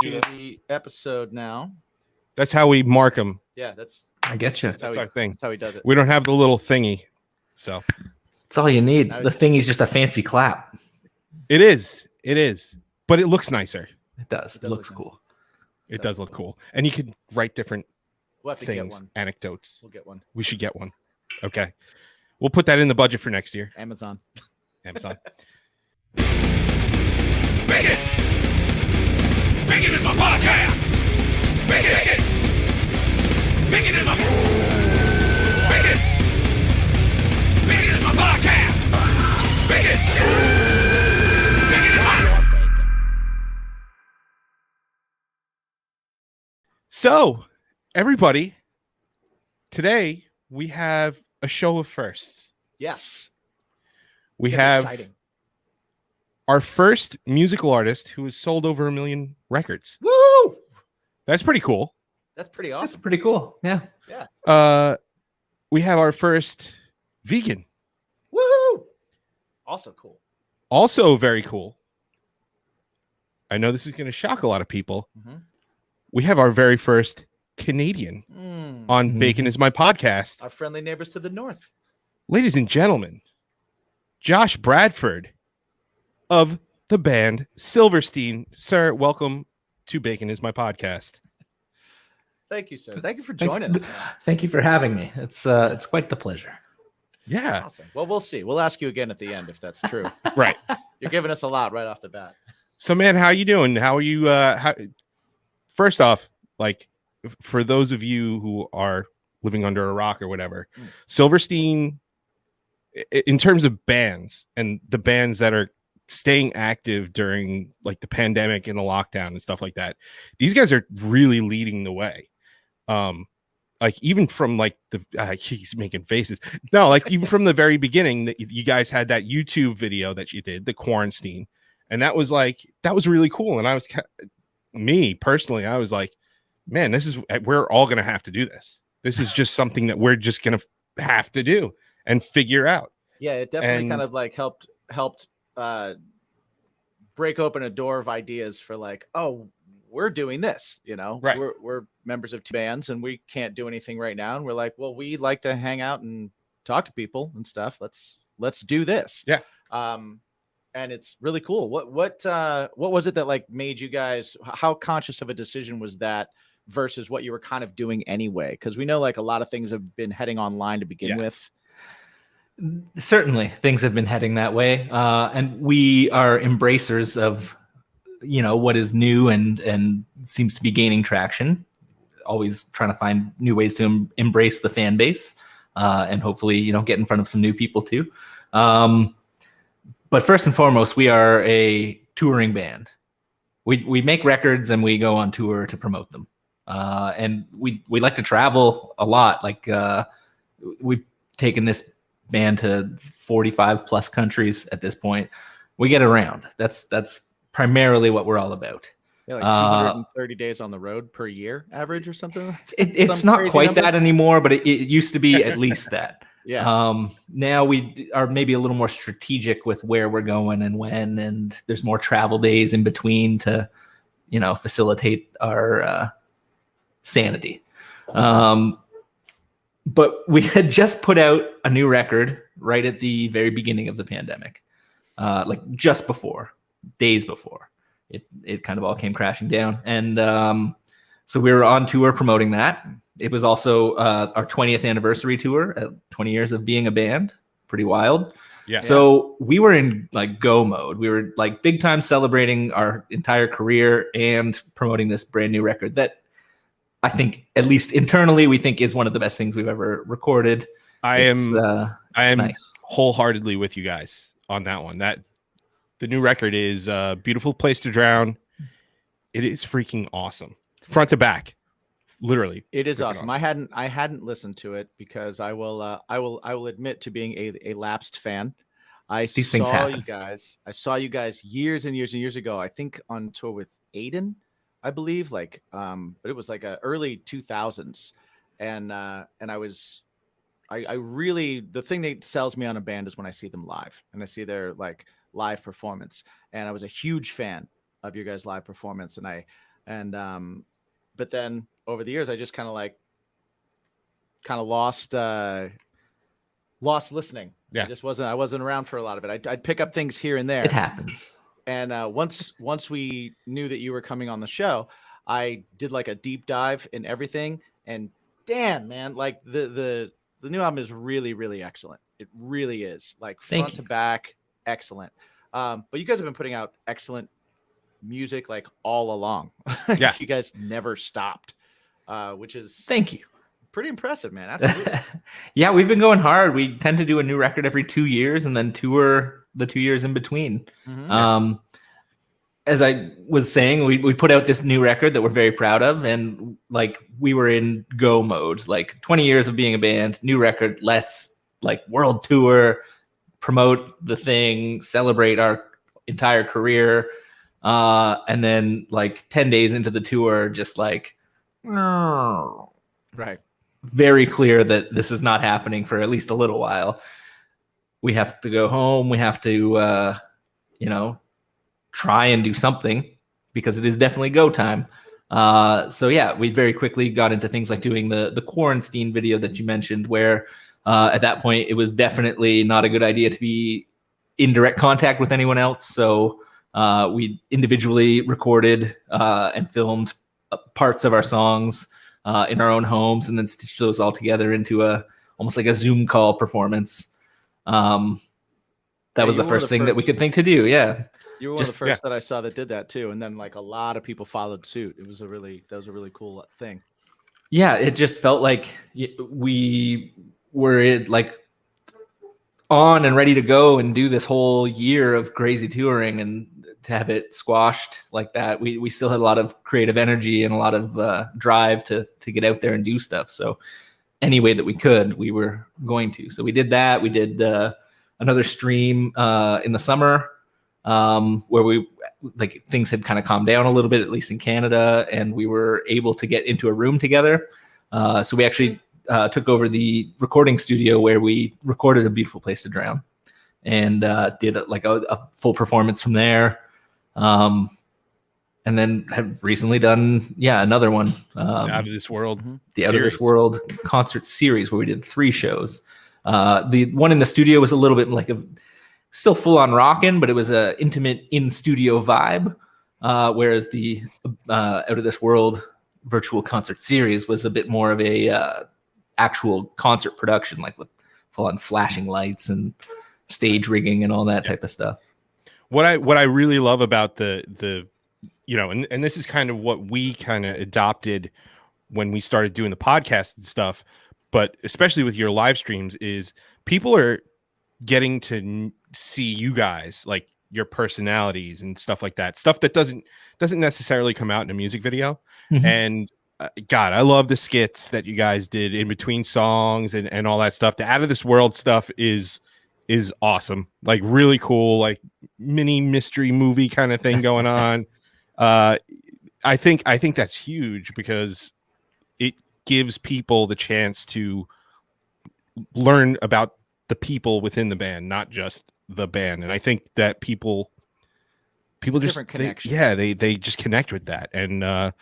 to the episode now. That's how we mark them. Yeah, that's I get you. That's our thing. That's how he does it. We don't have the little thingy, so That's all you need. Now The thingy's just a fancy clap. it is, but it looks nicer. It does. It looks look cool. It does look cool, and you can write different We'll have to get things, one. anecdotes. We'll get one. We should get one. Okay, we'll put that in the budget for next year. Amazon. Amazon. Bigot! Bigot is my podcast! Bigot! Bigot is my... Bigot! Bigot is my podcast! Bigot! Bigot is my... So, everybody, today we have a show of firsts. Yes. We It's have exciting. our first musical artist who has sold over 1 million records. Woo! That's pretty cool. That's pretty That's awesome. pretty cool. Yeah. We have our first vegan. Woohoo! Also cool. Also very cool. I know this is going to shock a lot of people. Mm-hmm. We have our very first Canadian on Bacon is My Podcast. Our friendly neighbors to the north. Ladies and gentlemen, Josh Bradford of the band Silverstein. Sir, welcome to Bacon is My Podcast. Thank you, sir. Thank you for joining us. Man. Thank you for having me. It's quite the pleasure. Yeah, Awesome. Well, we'll see. We'll ask you again at the end if that's true. right. You're giving us a lot right off the bat. So, man, how you doing? How are you? First off, like, for those of you who are living under a rock or whatever, Silverstein, in terms of bands and the bands that are staying active during like the pandemic and the lockdown and stuff like that, these guys are really leading the way. Like even from like he's making faces. No, like even from the very beginning that you guys had that YouTube video that you did, the quarantine, and that was really cool. And I was me personally, I was like, man, we're all gonna have to do this. This is just something that we're just gonna have to do and figure out. Yeah, it definitely kind of like helped break open a door of ideas for like, oh, we're doing this, you know, right. We're members of two bands and we can't do anything right now. And we're like, well, we like to hang out and talk to people and stuff. Let's do this. Yeah. And it's really cool. What was it that like made you guys, how conscious of a decision was that versus what you were kind of doing anyway? Because we know like a lot of things have been heading online to begin with. Certainly things have been heading that way. And we are embracers of, what is new and seems to be gaining traction. Always trying to find new ways to embrace the fan base and hopefully, get in front of some new people too. But first and foremost, we are a touring band. We make records and we go on tour to promote them. And we like to travel a lot. Like we've taken this band to 45 plus countries at this point. We get around. That's primarily what we're all about. Yeah, like 230 days on the road per year average or something. It's not quite that anymore, but it used to be at least that. Yeah. Now we are maybe a little more strategic with where we're going and when, and there's more travel days in between to, facilitate our sanity. But we had just put out a new record right at the very beginning of the pandemic, like just before, days before it kind of all came crashing down. And so we were on tour promoting that. It was also our 20th anniversary tour, 20 years of being a band. Pretty wild. Yeah. So we were in like go mode. We were like big time celebrating our entire career and promoting this brand new record that I think, at least internally, we think is one of the best things we've ever recorded. I am nice. Wholeheartedly with you guys on that one. That the new record is a beautiful place to drown. It is freaking awesome, front to back, literally. It is awesome. I hadn't listened to it because I will admit to being a lapsed fan. I saw you guys years and years and years ago. I think on tour with Aiden. I believe but it was like early 2000s. And I really, the thing that sells me on a band is when I see them live and I see their like live performance. And I was a huge fan of your guys' live performance. And And but then over the years, I just kind of lost listening. Yeah. I wasn't around for a lot of it. I'd pick up things here and there. It happens. And once we knew that you were coming on the show, I did like a deep dive in everything. And damn, man, like the new album is really, really excellent. It really is, like front to back, excellent. But you guys have been putting out excellent music like all along. Yeah. You guys never stopped, which is thank you. Pretty impressive, man. Absolutely. Yeah, we've been going hard. We tend to do a new record every 2 years and then tour the 2 years in between. Mm-hmm. As I was saying, we put out this new record that we're very proud of, and like we were in go mode. Like 20 years of being a band, new record, let's like world tour, promote the thing, celebrate our entire career. And then like 10 days into the tour, just like, right. Very clear that this is not happening for at least a little while. We have to go home. We have to, try and do something because it is definitely go time. So yeah, we very quickly got into things like doing the quarantine video that you mentioned, where at that point it was definitely not a good idea to be in direct contact with anyone else. So we individually recorded and filmed parts of our songs in our own homes, and then stitch those all together into almost like a Zoom call performance. That was the first thing that we could think to do. Yeah. You were one of the first that I saw that did that too. And then like a lot of people followed suit. That was a really cool thing. Yeah. It just felt like we were like on and ready to go and do this whole year of crazy touring, and to have it squashed like that, we still had a lot of creative energy and a lot of drive to get out there and do stuff. So any way that we could, we were going to. So we did that. We did another stream in the summer where we like things had kind of calmed down a little bit, at least in Canada, and we were able to get into a room together. So we actually took over the recording studio where we recorded A Beautiful Place to Drown, and did like a full performance from there. And then have recently done, another one. Out of This World. The Out of This World concert series where we did 3 shows. The one in the studio was a little bit like still full on rockin', but it was a intimate in studio vibe. Whereas the Out of This World virtual concert series was a bit more of a actual concert production, like with full on flashing lights and stage rigging and all that type of stuff. What I really love about the and this is kind of what we kind of adopted when we started doing the podcast and stuff, but especially with your live streams, is people are getting to see you guys, like your personalities and stuff like that, stuff that doesn't necessarily come out in a music video. Mm-hmm. And God, I love the skits that you guys did in between songs and all that stuff. The Out of This World stuff is awesome, like really cool, like mini mystery movie kind of thing going on. I think that's huge because it gives people the chance to learn about the people within the band, not just the band. And I think that people just they just connect with that. And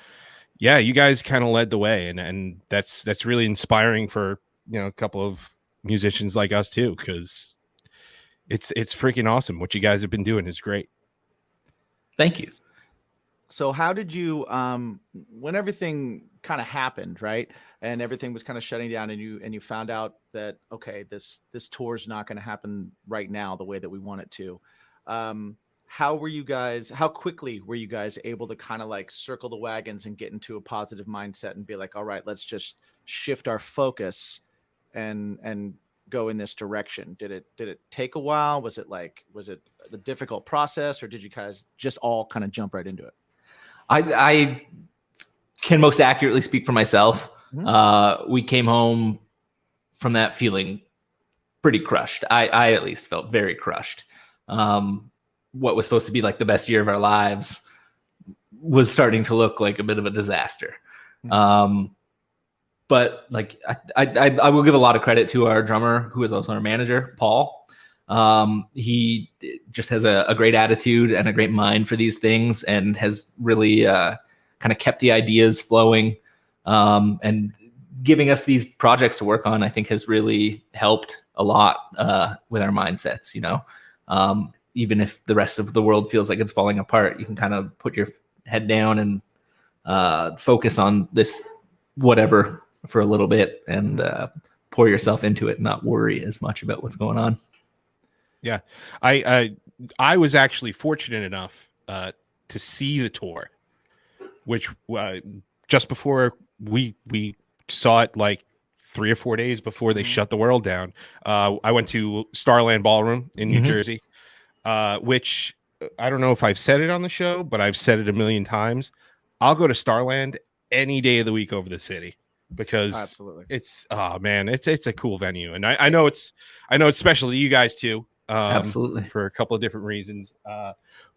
you guys kind of led the way, and that's really inspiring for a couple of musicians like us too, because it's freaking awesome. What you guys have been doing is great. Thank you. So how did you, when everything kind of happened, right, and everything was kind of shutting down, and you found out that, okay, this tour is not going to happen right now the way that we want it to, how quickly were you guys able to kind of like circle the wagons and get into a positive mindset and be like, all right, let's just shift our focus and go in this direction? Did it take a while? Was it a difficult process, or did you guys just all kind of jump right into it? I can most accurately speak for myself. Mm-hmm. We came home from that feeling pretty crushed. I at least felt very crushed. What was supposed to be like the best year of our lives was starting to look like a bit of a disaster. Mm-hmm. But like I will give a lot of credit to our drummer, who is also our manager, Paul. He just has a great attitude and a great mind for these things, and has really kind of kept the ideas flowing, and giving us these projects to work on, I think has really helped a lot with our mindsets, you know. Even if the rest of the world feels like it's falling apart, you can kind of put your head down and focus on this whatever for a little bit and pour yourself into it and not worry as much about what's going on. Yeah. I was actually fortunate enough to see the tour, which just before we saw it, like 3 or 4 days before they shut the world down. I went to Starland Ballroom in New Jersey, which I don't know if I've said it on the show, but I've said it a million times. I'll go to Starland any day of the week over the city because absolutely, it's it's a cool venue, and I know it's special to you guys too. Absolutely, for a couple of different reasons.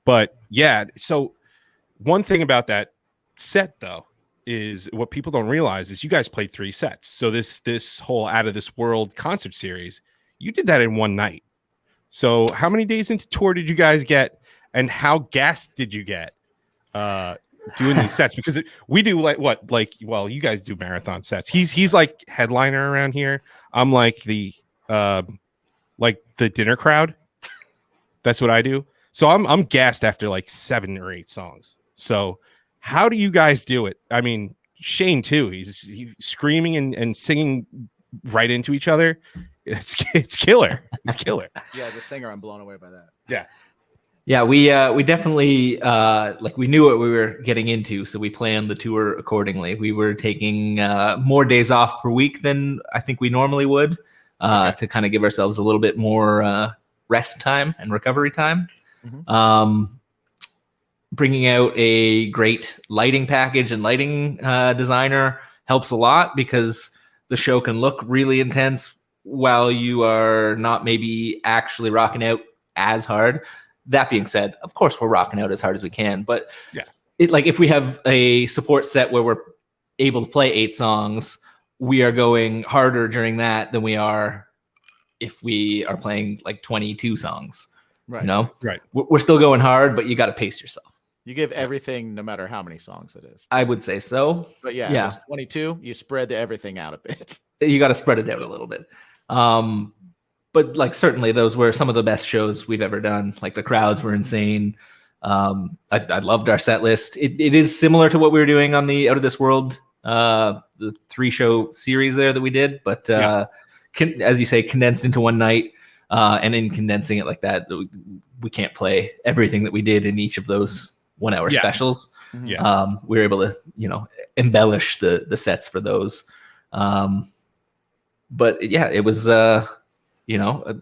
But yeah, so one thing about that set though is what people don't realize is you guys played 3 sets. So this whole Out of This World concert series, you did that in one night. So how many days into tour did you guys get, and how gassed did you get doing these sets? Because we do you guys do marathon sets. He's like headliner around here. I'm like the dinner crowd. That's what I do. So I'm gassed after like 7 or 8 songs. So how do you guys do it? I mean, Shane too. He's screaming and singing right into each other. It's killer. It's killer. Yeah, the singer, I'm blown away by that. Yeah. Yeah, we definitely we knew what we were getting into, so we planned the tour accordingly. We were taking more days off per week than I think we normally would to kind of give ourselves a little bit more rest time and recovery time. Bringing out a great lighting package and lighting designer helps a lot because the show can look really intense while you are not maybe actually rocking out as hard. That being said, of course, we're rocking out as hard as we can. But yeah, if we have a support set where we're able to play 8 songs, we are going harder during that than we are if we are playing like 22 songs. Right. You know? Right. We're still going hard, but you got to pace yourself. You give everything no matter how many songs it is. I would say so. But yeah. If it's 22, you spread everything out a bit. You got to spread it out a little bit. But like certainly those were some of the best shows we've ever done. Like the crowds were insane. I loved our set list. It is similar to what we were doing on the Out of This World, the 3-show series there that we did, but as you say, condensed into one night. And in condensing it like that, we can't play everything that we did in each of those 1-hour specials. Yeah. We were able to, embellish the sets for those. But yeah, it was,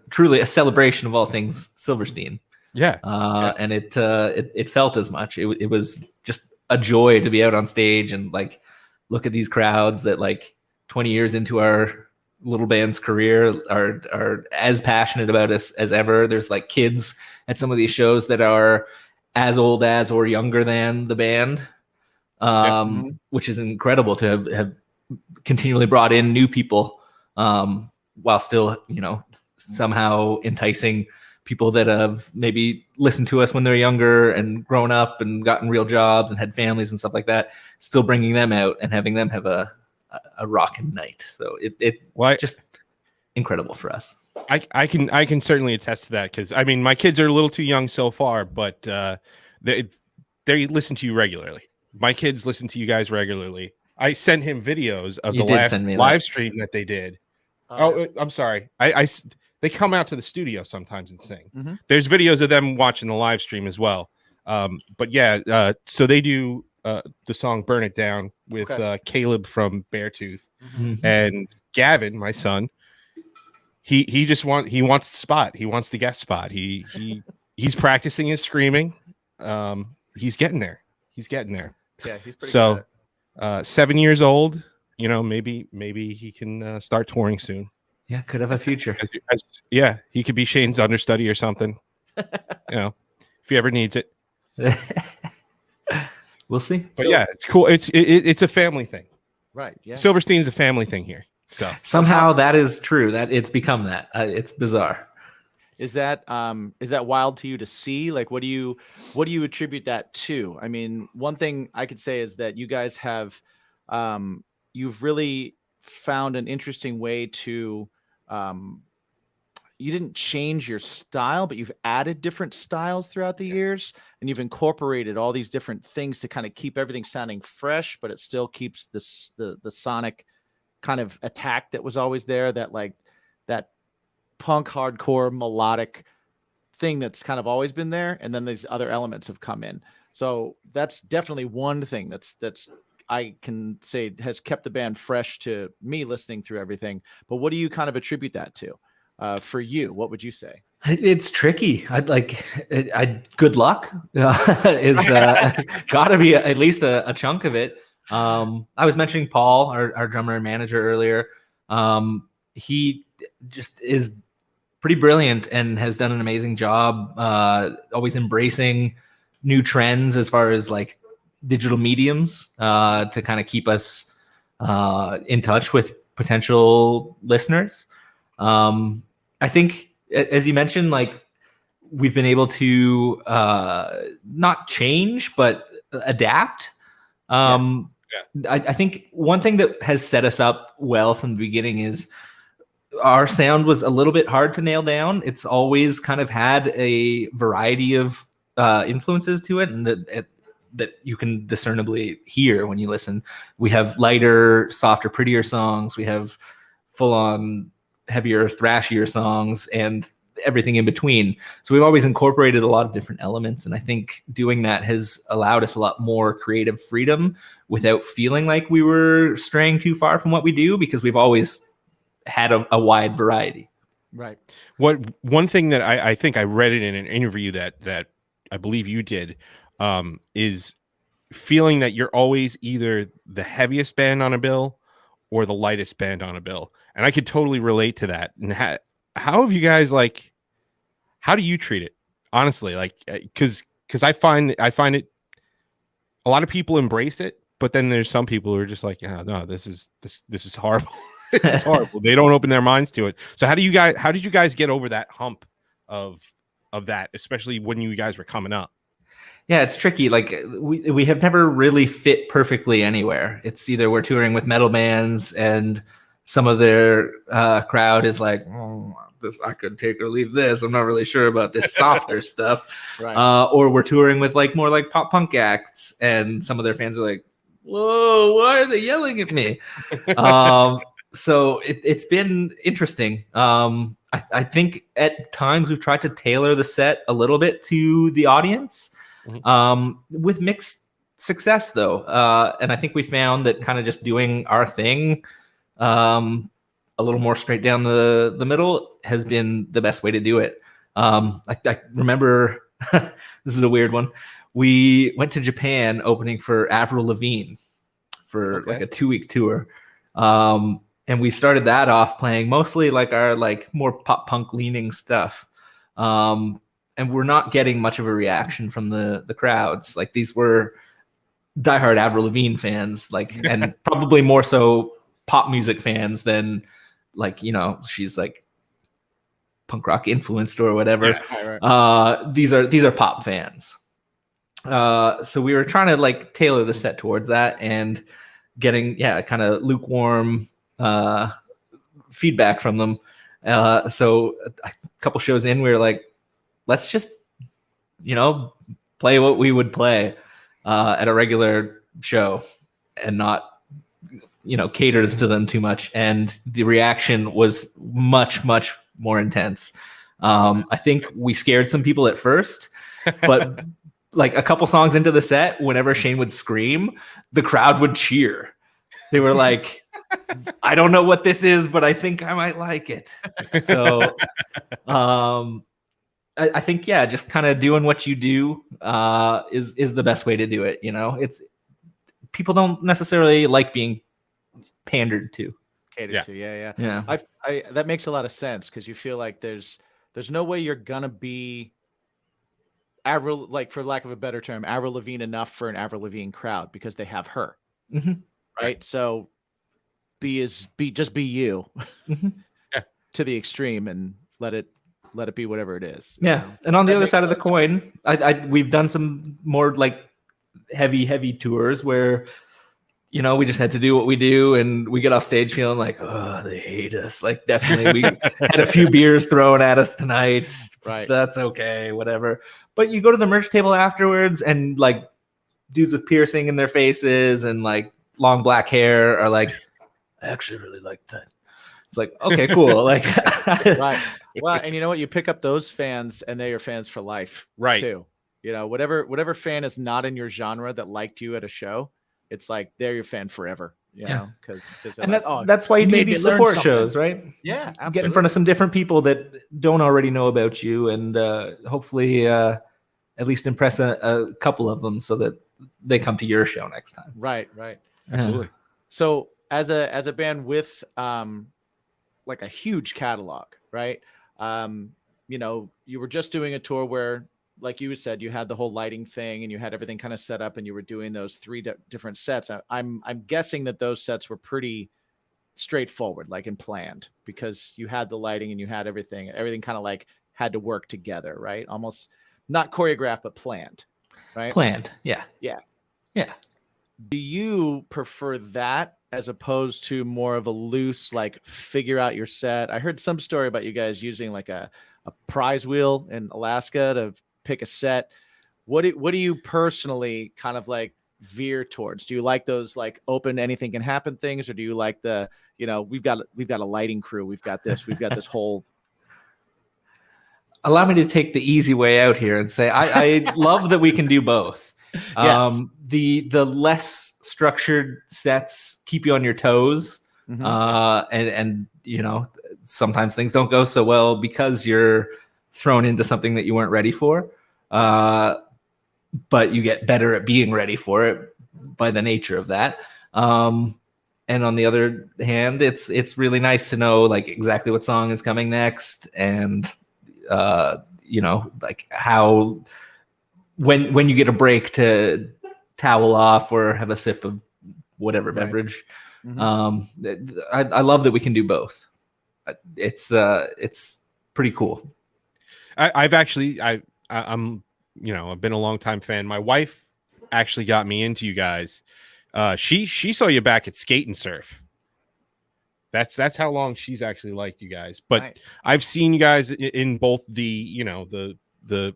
truly a celebration of all things Silverstein. Yeah. And it felt as much. It was just a joy to be out on stage and like look at these crowds that like 20 years into our little band's career are as passionate about us as ever. There's like kids at some of these shows that are as old as or younger than the band, which is incredible to have continually brought in new people while still, somehow enticing people that have maybe listened to us when they're younger and grown up and gotten real jobs and had families and stuff like that, still bringing them out and having them have a rockin' night. So it just incredible for us. I can certainly attest to that because I mean my kids are a little too young so far, but they listen to you regularly. My kids listen to you guys regularly. I sent him videos of the last live stream that they did. I'm sorry. They come out to the studio sometimes and sing. There's videos of them watching the live stream as well. But yeah, so they do the song "Burn It Down" with Caleb from Beartooth and Gavin, my son. He wants the spot. He wants the guest spot. He's practicing his screaming. He's getting there. Yeah, he's pretty so good. 7 years old. Maybe he can start touring soon. Yeah, could have a future. Yeah, he could be Shane's understudy or something. If he ever needs it. We'll see. But yeah, it's cool. It's a family thing. Right. Yeah. Silverstein's a family thing here. So somehow that is true. That it's become that. It's bizarre. Is that wild to you to see? Like, what do you attribute that to? I mean, one thing I could say is that you guys have, you've really found an interesting way to, you didn't change your style, but you've added different styles throughout the years, and you've incorporated all these different things to kind of keep everything sounding fresh, but it still keeps the sonic kind of attack that was always there, that like that punk hardcore melodic thing that's kind of always been there, and then these other elements have come in. So that's definitely one thing that's I can say has kept the band fresh to me listening through everything. But what do you kind of attribute that to? For you, what would you say? It's tricky. Good luck is gotta be at least a chunk of it. I was mentioning Paul, our drummer and manager earlier. He just is pretty brilliant and has done an amazing job, always embracing new trends as far as like digital mediums to kind of keep us in touch with potential listeners. I think, as you mentioned, like we've been able to not change, but adapt. I think one thing that has set us up well from the beginning is our sound was a little bit hard to nail down. It's always kind of had a variety of influences to it, and that you can discernibly hear when you listen. We have lighter, softer, prettier songs. We have full-on heavier, thrashier songs, and everything in between. So we've always incorporated a lot of different elements, and I think doing that has allowed us a lot more creative freedom without feeling like we were straying too far from what we do, because we've always had a wide variety. Right. One thing that I think I read it in an interview that I believe you did, is feeling that you're always either the heaviest band on a bill or the lightest band on a bill. And I could totally relate to that. And how have you guys, like, how do you treat it? Honestly, like, because I find it, a lot of people embrace it, but then there's some people who are just like, yeah, no, this is horrible. It's horrible. They don't open their minds to it. So how did you guys get over that hump of that, especially when you guys were coming up? Yeah, it's tricky. Like we have never really fit perfectly anywhere. It's either we're touring with metal bands and some of their crowd is like, oh, this I could take or leave this. I'm not really sure about this softer stuff. Right. Or we're touring with like more like pop punk acts, and some of their fans are like, whoa, why are they yelling at me? So it's been interesting. I think at times we've tried to tailor the set a little bit to the audience, with mixed success though. And I think we found that kind of just doing our thing a little more straight down the middle has been the best way to do it. I remember, this is a weird one. We went to Japan opening for Avril Lavigne for like a 2-week tour. And we started that off playing mostly like our like more pop punk leaning stuff. And we're not getting much of a reaction from the crowds. Like these were diehard Avril Lavigne fans, like, and probably more so pop music fans than like, you know, she's like punk rock influenced or whatever. Yeah, right. These are pop fans. So we were trying to like tailor the set towards that and getting kind of lukewarm feedback from them. So a couple shows in, we were like, let's just, you know, play what we would play at a regular show and not, you know, cater to them too much. And the reaction was much, much more intense. I think we scared some people at first, but like a couple songs into the set, whenever Shane would scream, the crowd would cheer. They were like, I don't know what this is, but I think I might like it. So I think, just kind of doing what you do is the best way to do it. You know, it's people don't necessarily like being pandered to. Catered to, yeah. I that makes a lot of sense, because you feel like there's no way you're gonna be Avril, like, for lack of a better term, Avril Lavigne enough for an Avril Lavigne crowd, because they have her, right? So just be you to the extreme and let it let it be whatever it is. Yeah. And on the other side of the coin, we've done some more like heavy tours where, you know, we just had to do what we do, and we get off stage feeling like, oh, they hate us. Like, definitely, we had a few beers thrown at us tonight. Right. That's okay, whatever. But you go to the merch table afterwards, and like dudes with piercing in their faces and like long black hair are like, I actually really like that. It's like, okay, cool. Like, right. Well, and you know what? You pick up those fans, and they're your fans for life, right? Too. You know, whatever fan is not in your genre that liked you at a show, it's like they're your fan forever. You know, because and like, that's why you do these support shows, right? Yeah, absolutely. Get in front of some different people that don't already know about you, and hopefully at least impress a couple of them so that they come to your show next time. Right. Absolutely. So as a band with like a huge catalog, right? You know, you were just doing a tour where, like you said, you had the whole lighting thing and you had everything kind of set up, and you were doing those three different sets. I'm guessing that those sets were pretty straightforward, like, and planned, because you had the lighting and you had everything kind of like had to work together, right? Almost not choreographed, but planned, right? Planned. Yeah. Do you prefer that as opposed to more of a loose, like, figure out your set? I heard some story about you guys using like a prize wheel in Alaska to pick a set. What do you personally kind of like veer towards? Do you like those like open, anything can happen things, or do you like the, you know, we've got a lighting crew, we've got this whole. Allow me to take the easy way out here and say I love that we can do both. Yes. The less structured sets keep you on your toes. Mm-hmm. And you know, sometimes things don't go so well because you're thrown into something that you weren't ready for. But you get better at being ready for it by the nature of that. And on the other hand, it's really nice to know like exactly what song is coming next, and you know, like how when you get a break to towel off or have a sip of whatever beverage. Mm-hmm. I love that we can do both. It's pretty cool. I'm you know, I've been a long time fan. My wife actually got me into you guys. She saw you back at Skate and Surf. That's how long she's actually liked you guys. But nice. I've seen you guys in both the, you know, the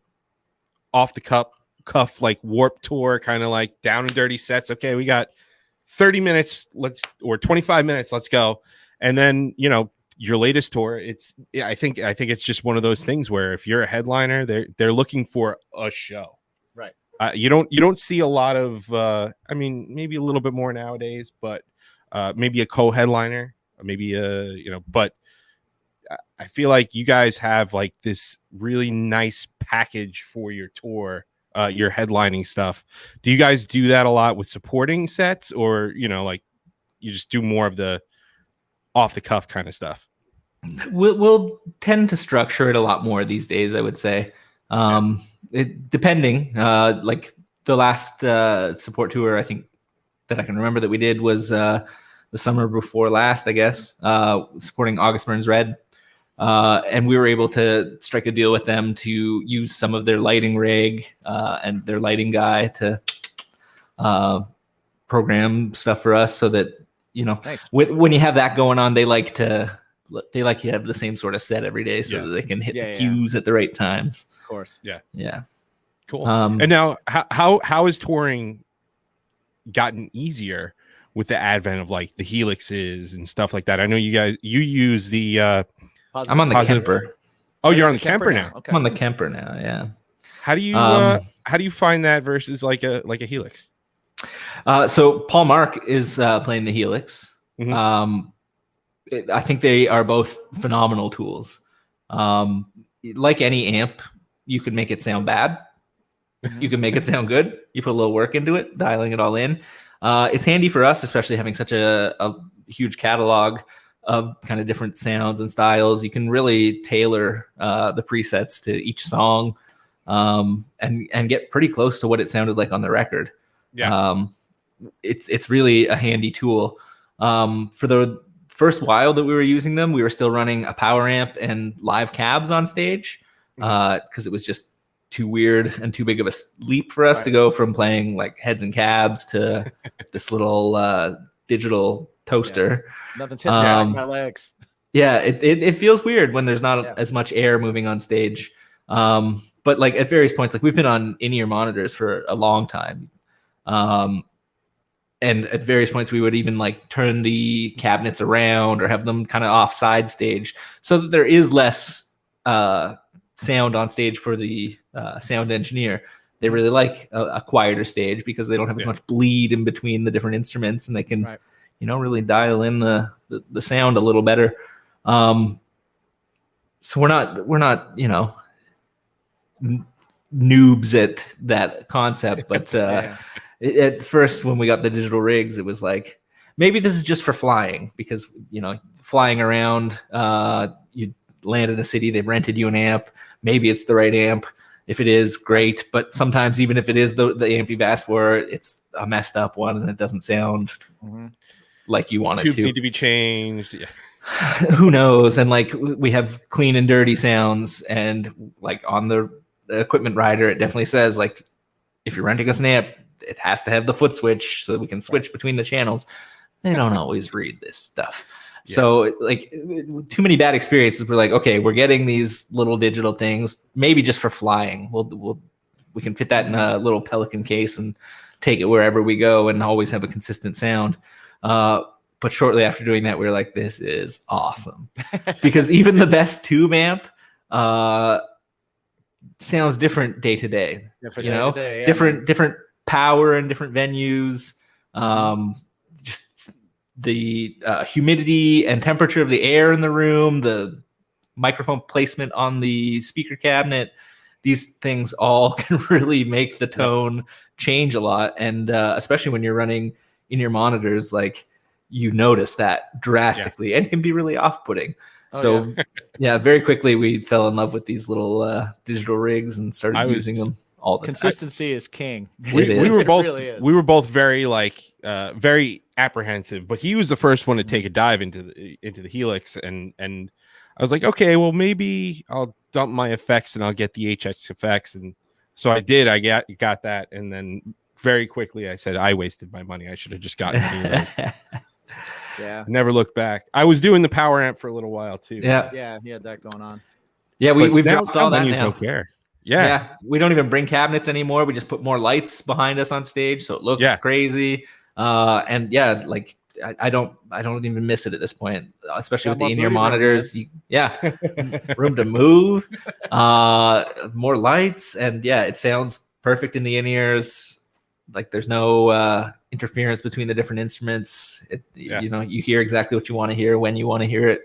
off the cuff like Warped Tour, kind of like down and dirty sets. Okay, we got 30 minutes, or 25 minutes, let's go. And then, you know, your latest tour, I think it's just one of those things where if you're a headliner, they're looking for a show. Right. You don't see a lot of I mean, maybe a little bit more nowadays, but maybe a co-headliner, maybe you know, but I feel like you guys have like this really nice package for your tour, your headlining stuff. Do you guys do that a lot with supporting sets, or, you know, like you just do more of the off the cuff kind of stuff? We'll tend to structure it a lot more these days, I would say. Depending, like the last support tour I think that I can remember that we did was the summer before last, I guess, supporting August Burns Red. And we were able to strike a deal with them to use some of their lighting rig and their lighting guy to program stuff for us, so that, you know, nice. When you have that going on, they like you to have the same sort of set every day, so that they can hit the cues at the right times. Of course. Yeah. Cool. And now how has touring gotten easier with the advent of like the helixes and stuff like that? I know you use the I'm on the Kemper. Oh, you're on the Kemper now. Okay. I'm on the Kemper now. Yeah. How do you find that versus like a helix? So Paul Mark is playing the helix. Mm-hmm. I think they are both phenomenal tools. Like any amp, you can make it sound bad. Mm-hmm. You can make it sound good. You put a little work into it, dialing it all in. It's handy for us, especially having such a huge catalog of kind of different sounds and styles. You can really tailor the presets to each song, and get pretty close to what it sounded like on the record. Yeah. It's really a handy tool. For first while that we were using them, we were still running a power amp and live cabs on stage because it was just too weird and too big of a leap for us to go from playing like heads and cabs to this little digital toaster. Yeah. Nothing's hitting my legs. Yeah, it feels weird when there's not as much air moving on stage. But like at various points, like we've been on in-ear monitors for a long time. And at various points we would even like turn the cabinets around or have them kind of offside stage so that there is less sound on stage for the sound engineer. They really like a quieter stage because they don't have as much bleed in between the different instruments, and they can, really dial in the sound a little better. So we're not, noobs at that concept, but at first when we got the digital rigs, it was like, maybe this is just for flying because, flying around, you land in a city, they've rented you an amp. Maybe it's the right amp. If it is, great. But sometimes even if it is the amp you've asked for, it's a messed up one and it doesn't sound like you want it to. Tubes need to be changed. Yeah. Who knows? And like we have clean and dirty sounds, and like on the equipment rider, it definitely says like, if you're renting us an amp, it has to have the foot switch so that we can switch between the channels. They don't always read this stuff. Yeah. So like too many bad experiences. We're like, okay, we're getting these little digital things, maybe just for flying. We can fit that in a little Pelican case and take it wherever we go and always have a consistent sound. But shortly after doing that, we were like, this is awesome. Because even the best tube amp sounds different day to day. Different power and different venues. Just the humidity and temperature of the air in the room, the microphone placement on the speaker cabinet. These things all can really make the tone change a lot. And especially when you're running in your monitors, like you notice that drastically, and it can be really off-putting. Very quickly we fell in love with these little digital rigs and started using them all the consistency is king. We were both very very apprehensive, but he was the first one to take a dive into the Helix, and I was like, okay, well maybe I'll dump my effects and I'll get the HX effects, and so I did. I got that, and then very quickly I said I wasted my money. I should have just gotten the Yeah. Never looked back. I was doing the power amp for a little while too. Yeah, he had that going on. Yeah, we've dropped all that now. Don't care. Yeah, we don't even bring cabinets anymore. We just put more lights behind us on stage, so it looks crazy. And like I don't even miss it at this point, especially with the in-ear monitors. Room to move, more lights, and it sounds perfect in the in-ears. Like there's no interference between the different instruments. You hear exactly what you want to hear when you want to hear it.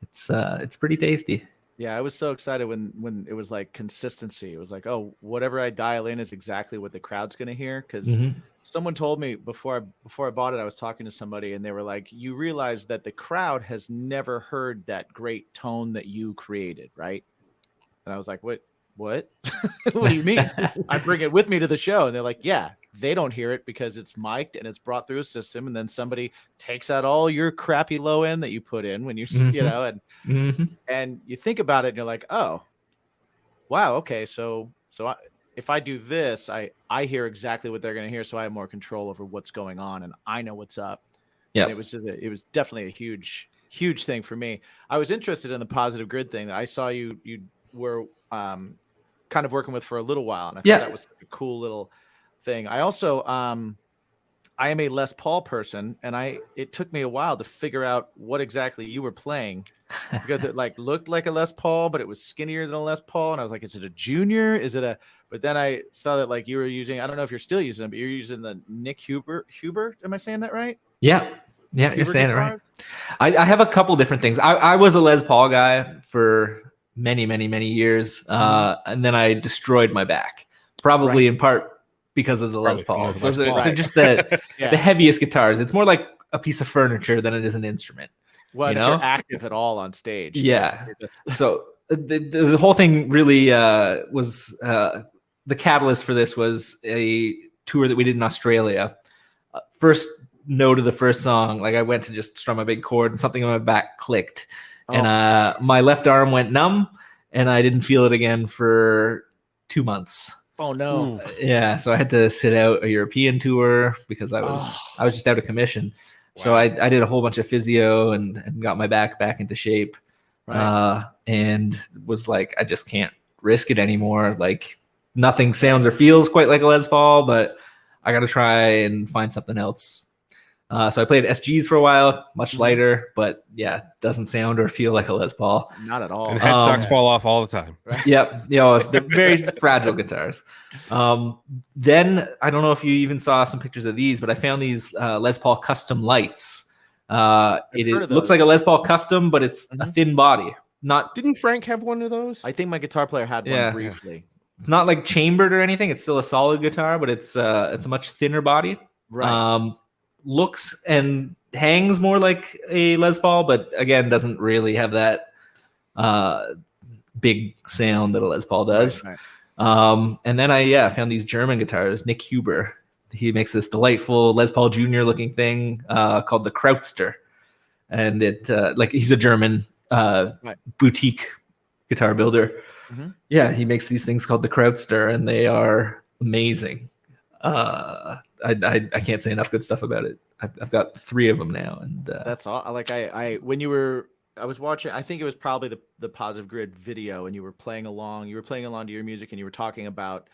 It's pretty tasty. Yeah, I was so excited when it was like consistency. It was like, oh, whatever I dial in is exactly what the crowd's going to hear. Because someone told me before I bought it, I was talking to somebody and they were like, you realize that the crowd has never heard that great tone that you created, right? And I was like, what? What do you mean? I bring it with me to the show. And they're like, yeah, they don't hear it because it's mic'd and it's brought through a system. And then somebody takes out all your crappy low end that you put in when and you think about it and you're like, oh, wow. Okay. So if I do this, I hear exactly what they're going to hear. So I have more control over what's going on and I know what's up. Yeah. It was definitely a huge, huge thing for me. I was interested in the positive grid thing. I saw you were, kind of working with for a little while, and I thought that was such a cool little thing. I also I am a Les Paul person, and it took me a while to figure out what exactly you were playing because it like looked like a Les Paul, but it was skinnier than a Les Paul, and I was like, is it a Junior? But then I saw that like you were using, I don't know if you're still using it, but you're using the Nick Huber. Am I saying that right? Yeah, you're saying it right. I have a couple different things. I was a Les Paul guy for many years, and then I destroyed my back, probably in part because of the Les Pauls. They're just the heaviest guitars. It's more like a piece of furniture than it is an instrument. Well, if you're active at all on stage. Yeah. So the whole thing really was the catalyst for this was a tour that we did in Australia. First note of the first song, like I went to just strum a big chord and something on my back clicked, and my left arm went numb, and I didn't feel it again for 2 months. Oh no! Yeah, so I had to sit out a European tour because I was just out of commission. Wow. So I did a whole bunch of physio and got my back into shape, and was like, I just can't risk it anymore. Like nothing sounds or feels quite like a Les Paul, but I got to try and find something else. So I played SGs for a while, much lighter, but yeah, doesn't sound or feel like a Les Paul. Not at all. And headstocks fall off all the time. Yep. They're very fragile guitars. Then I don't know if you even saw some pictures of these, but I found these Les Paul custom lights. It looks like a Les Paul custom, but it's a thin body. Didn't Frank have one of those? I think my guitar player had one briefly. It's not like chambered or anything. It's still a solid guitar, but it's a much thinner body. Right. Looks and hangs more like a Les Paul, but again, doesn't really have that big sound that a Les Paul does. Right. And then I found these German guitars. Nick Huber, he makes this delightful Les Paul Jr. looking thing called the Krautster, and it he's a German boutique guitar builder. Mm-hmm. Yeah, he makes these things called the Krautster, and they are amazing. I can't say enough good stuff about it. I've got 3 of them now, and that's all. Like I was watching. I think it was probably the Positive Grid video, and you were playing along. You were playing along to your music, and you were talking about,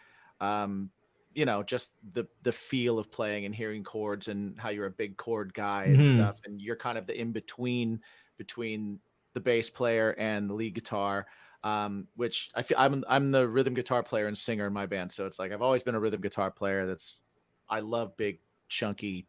just the feel of playing and hearing chords, and how you're a big chord guy and stuff, and you're kind of the in between the bass player and the lead guitar. Which I feel I'm the rhythm guitar player and singer in my band, so it's like I've always been a rhythm guitar player. I love big, chunky,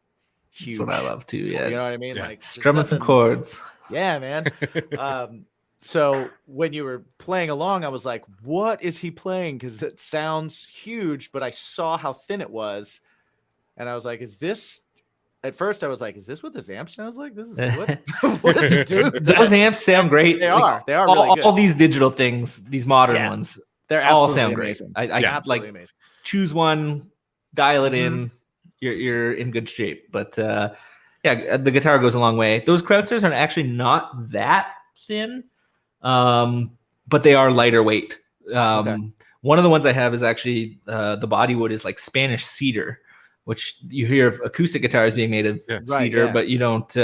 huge. That's what I love too. Yeah, you know what I mean? Yeah. Like strumming some chords. Yeah, man. So when you were playing along, I was like, "What is he playing?" Because it sounds huge, but I saw how thin it was, and I was like, "Is this?" At first, I was like, "Is this what this amp sounds like? This is what? What does it do?" Those amps sound great. They are. They are really good. All these digital things, these modern ones, they're all sound amazing. Great. I absolutely amazing. Choose one, dial it in. You're in good shape. But the guitar goes a long way. Those Krautsters are actually not that thin, but they are lighter weight. One of the ones I have is actually the body wood is like Spanish cedar, which you hear of acoustic guitars being made of cedar, but you don't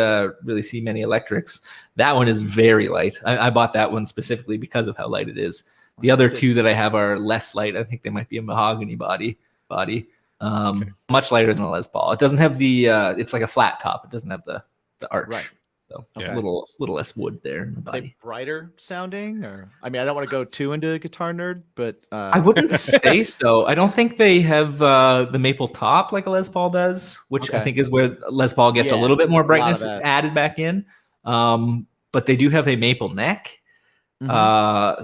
really see many electrics. That one is very light. I bought that one specifically because of how light it is. The other 2 that I have are less light. I think they might be a mahogany body. Much lighter than a Les Paul. It doesn't have the it's like a flat top. It doesn't have the arch. Right. So a little less wood there in the body. Are they brighter sounding, or I mean, I don't want to go too into guitar nerd, but I wouldn't say so. I don't think they have the maple top like a Les Paul does, which I think is where Les Paul gets a little bit more brightness added back in. But they do have a maple neck,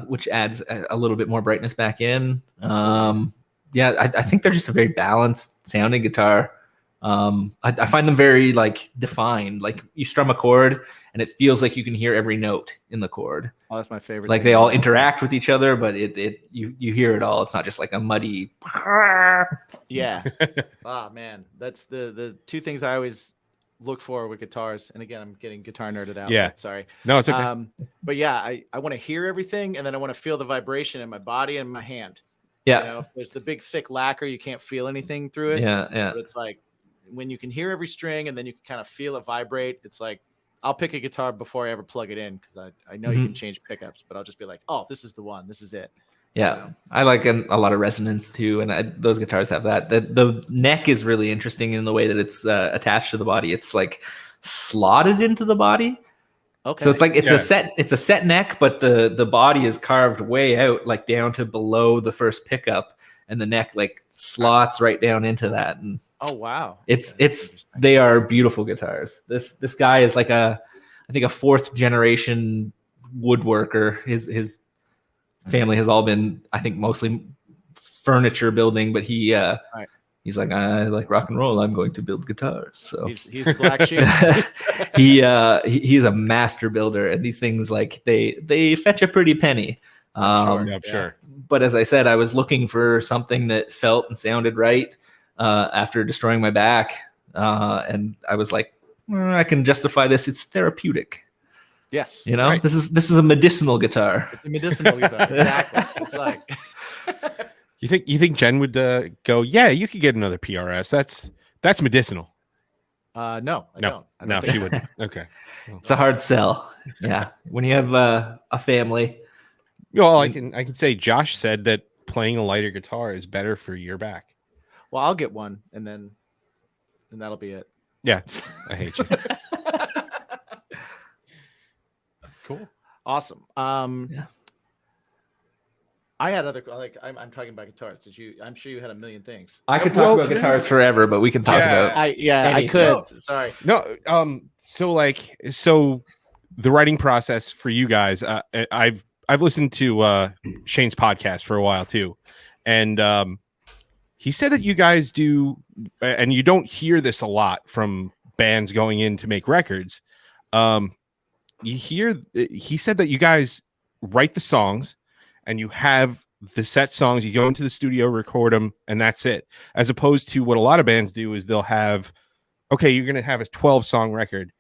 which adds a little bit more brightness back in. I think they're just a very balanced sounding guitar. I find them very defined. Like you strum a chord and it feels like you can hear every note in the chord. Oh, that's my favorite. Like they all interact with each other, but you hear it all. It's not just like a muddy. Yeah. Oh man, that's the 2 things I always look for with guitars. And again, I'm getting guitar nerded out. Yeah. Sorry. No, it's okay. But yeah, I want to hear everything, and then I want to feel the vibration in my body and my hand. Yeah. If there's the big thick lacquer, you can't feel anything through it. Yeah. But it's like when you can hear every string and then you can kind of feel it vibrate. It's like I'll pick a guitar before I ever plug it in, because I know you can change pickups, but I'll just be like, oh, this is the one. This is it. Yeah, I like a lot of resonance too, and those guitars have that. The neck is really interesting in the way that it's attached to the body. It's like slotted into the body. Okay. So it's like it's a set neck, but the body is carved way out, like down to below the first pickup, and the neck like slots right down into that. And oh wow, they are beautiful guitars. This guy is like I think a 4th generation woodworker. His family has all been, I think, mostly furniture building, but he's like, I like rock and roll. I'm going to build guitars. So he's black sheep. He's a master builder, and these things like they fetch a pretty penny. I'm sure. But as I said, I was looking for something that felt and sounded right after destroying my back. and I was like, I can justify this. It's therapeutic. Yes. You know, Right. this is a medicinal guitar. It's a medicinal guitar. Exactly. It's like You think Jen would go? Yeah, you could get another PRS. That's medicinal. no, I don't. I don't No, think she so. wouldn't. Okay. It's a hard sell. Yeah, when you have a family. Well, I can say Josh said that playing a lighter guitar is better for your back. Well, I'll get one, and that'll be it. Yeah, I hate you. Cool. Awesome. Yeah. I had other I'm talking about guitars. I'm sure you had a million things. I could Well, talk about guitars forever, but we can talk Yeah. about. I anything. could. Sorry. No, so the writing process for you guys, I've listened to Shane's podcast for a while too, and he said that you guys do, and you don't hear this a lot from bands going in to make records. He said that you guys write the songs, and you have the set songs. You go into the studio, record them, and that's it. As opposed to what a lot of bands do is they'll have, okay, you're gonna have a 12-song record,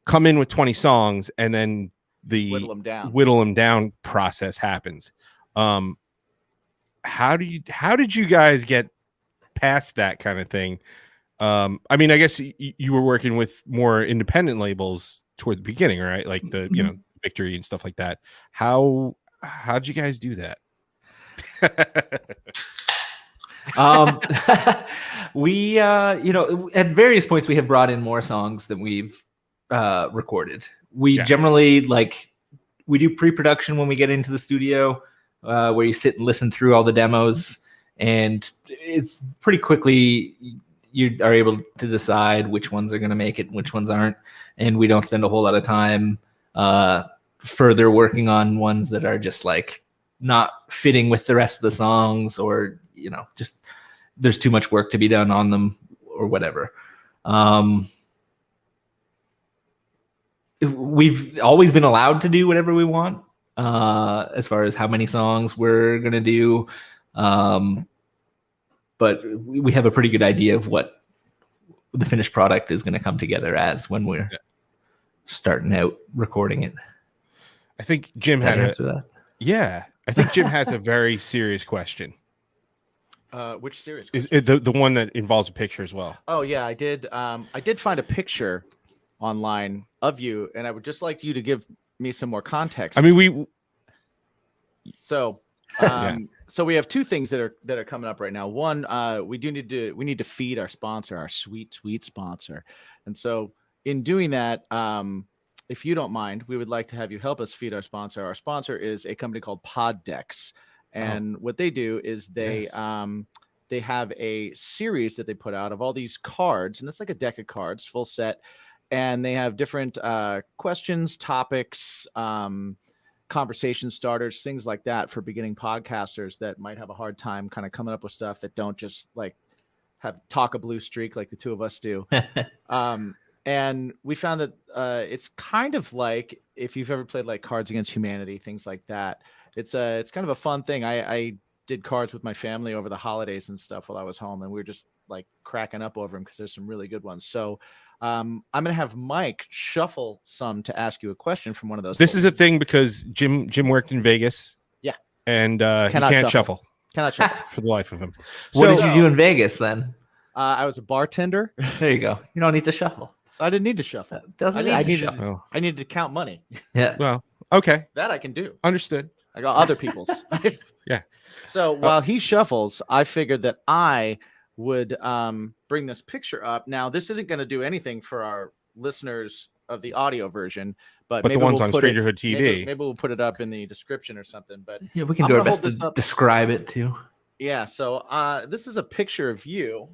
come in with 20 songs, and then the whittle them down process happens. How did you guys get past that kind of thing? I mean, I guess you were working with more independent labels toward the beginning, right? Like the Victory and stuff like that. How'd you guys do that? We at various points we have brought in more songs than we've recorded. We generally we do pre-production when we get into the studio, where you sit and listen through all the demos, and it's pretty quickly you are able to decide which ones are going to make it and which ones aren't, and we don't spend a whole lot of time further working on ones that are just not fitting with the rest of the songs, or just there's too much work to be done on them or whatever. We've always been allowed to do whatever we want as far as how many songs we're going to do. But we have a pretty good idea of what the finished product is going to come together as when we're starting out recording it. I think Jim had an answer to that. Yeah, I think Jim has a very serious question. Which serious question? Is it the one that involves a picture as well? Oh yeah, I did find a picture online of you, and I would just like you to give me some more context. I mean, so we have two things that are coming up right now. One, we need to feed our sponsor, our sweet sponsor, and so in doing that, if you don't mind, we would like to have you help us feed our sponsor. Our sponsor is a company called Poddex, and what they do is they have a series that they put out of all these cards, and it's like a deck of cards, full set, and they have different questions, topics, conversation starters, things like that for beginning podcasters that might have a hard time kind of coming up with stuff that don't just talk a blue streak like the two of us do. And we found that it's kind of like if you've ever played Cards Against Humanity, things like that. It's kind of a fun thing. I did cards with my family over the holidays and stuff while I was home, and we were just cracking up over them because there's some really good ones. So I'm going to have Mike shuffle some to ask you a question from one of those. This is a thing because Jim worked in Vegas. Yeah. And he can't shuffle. Cannot shuffle. For the life of him. What did you do in Vegas then? I was a bartender. There you go. You don't need to shuffle. So I didn't need to shuffle. I needed to count money. Yeah. Well, okay. That I can do. Understood. I got other people's. Yeah. So while he shuffles, I figured that I would bring this picture up. Now, this isn't going to do anything for our listeners of the audio version, but maybe the ones we'll on put Stranger Hood TV. Maybe we'll put it up in the description or something. But yeah, we can do our best to describe it too. Yeah. So this is a picture of you.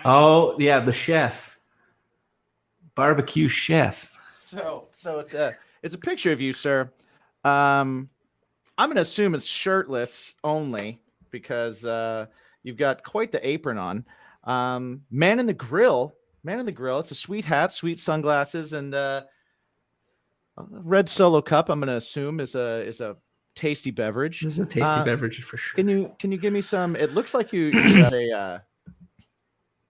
Oh yeah, the chef, barbecue chef. So it's a picture of you, sir. I'm going to assume it's shirtless only because you've got quite the apron on. Man in the Grill. It's a sweet hat, sweet sunglasses, and a red Solo cup. I'm going to assume is a tasty beverage. This is a tasty beverage for sure. Can you give me some? It looks like you got a.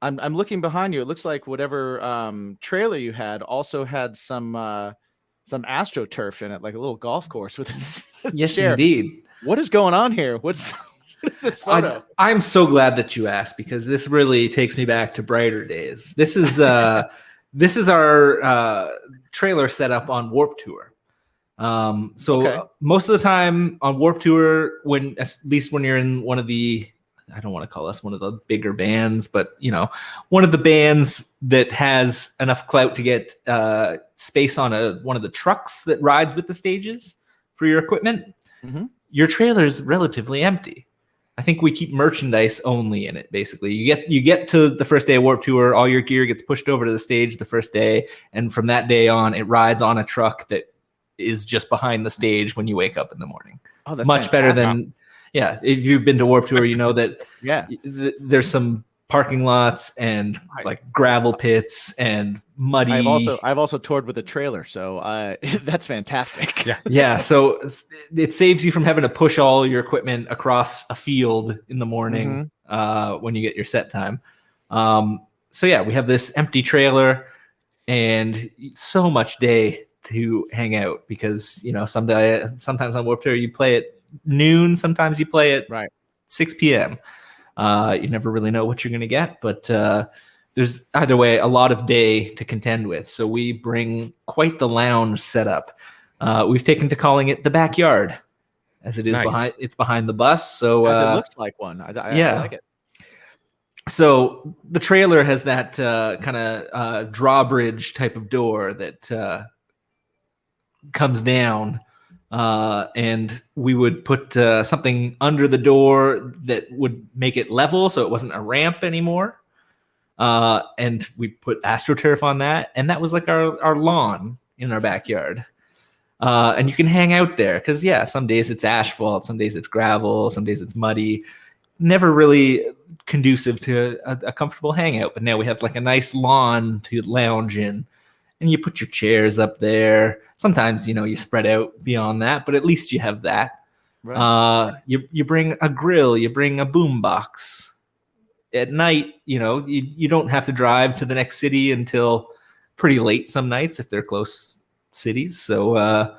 I'm looking behind you. It looks like whatever trailer you had also had some AstroTurf in it, like a little golf course with this. Yes, chair. indeed. What is going on here? What is this photo? I'm so glad that you asked, because this really takes me back to brighter days. This is this is our trailer setup on Warped Tour. Most of the time on Warped Tour, at least when you're in one of the, I don't want to call us one of the bigger bands, but one of the bands that has enough clout to get space on one of the trucks that rides with the stages for your equipment, your trailer is relatively empty. I think we keep merchandise only in it. Basically, you get to the first day of Warped Tour, all your gear gets pushed over to the stage the first day, and from that day on, it rides on a truck that is just behind the stage when you wake up in the morning. Oh, that's much fantastic. Better than. Yeah, if you've been to Warped Tour, you know that there's some parking lots and like gravel pits and muddy. I've also toured with a trailer, so that's fantastic. Yeah. So it saves you from having to push all your equipment across a field in the morning when you get your set time. So yeah, we have this empty trailer and so much day to hang out, because sometimes on Warped Tour you play at noon, sometimes you play at 6 p.m. You never really know what you're going to get, but there's either way a lot of day to contend with. So we bring quite the lounge setup. We've taken to calling it the backyard, as it is behind the bus. So as it looks like one. I like it. So the trailer has that kind of drawbridge type of door that comes down. And we would put something under the door that would make it level, so it wasn't a ramp anymore. And we put AstroTurf on that, and that was like our lawn in our backyard. And you can hang out there because some days it's asphalt, some days it's gravel, some days it's muddy. Never really conducive to a comfortable hangout. But now we have like a nice lawn to lounge in. And you put your chairs up there. Sometimes, you spread out beyond that, but at least you have that. Right. You bring a grill, you bring a boom box. At night, you don't have to drive to the next city until pretty late some nights if they're close cities. So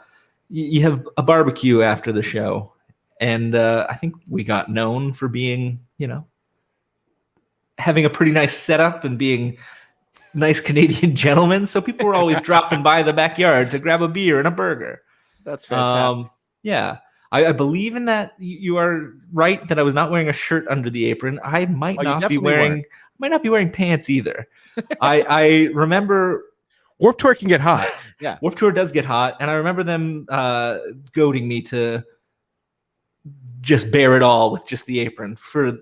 you have a barbecue after the show. And I think we got known for being, having a pretty nice setup and being nice Canadian gentlemen, so people were always dropping by the backyard to grab a beer and a burger. That's fantastic. I believe in that. You are right that I was not wearing a shirt under the apron. I might not be wearing pants either. I remember Warped Tour can get hot. Yeah, Warped Tour does get hot, and I remember them goading me to just bear it all with just the apron for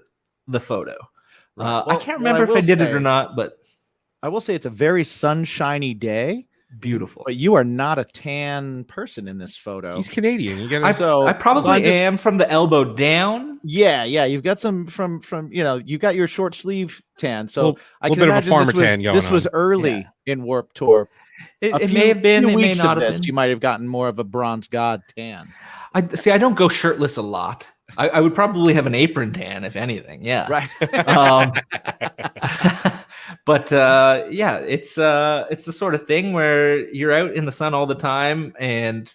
the photo. I can't remember if I did it or not, but I will say it's a very sunshiny day. Beautiful. But you are not a tan person in this photo. He's Canadian. I probably am from the elbow down. Yeah. You've got some from you got your short sleeve tan. So I can bit imagine of a farmer tan going this was early in Warped Tour. It may have been. It may not have been. You might have gotten more of a bronze god tan. I don't go shirtless a lot. I would probably have an apron tan, if anything. Yeah. Right. But it's the sort of thing where you're out in the sun all the time, and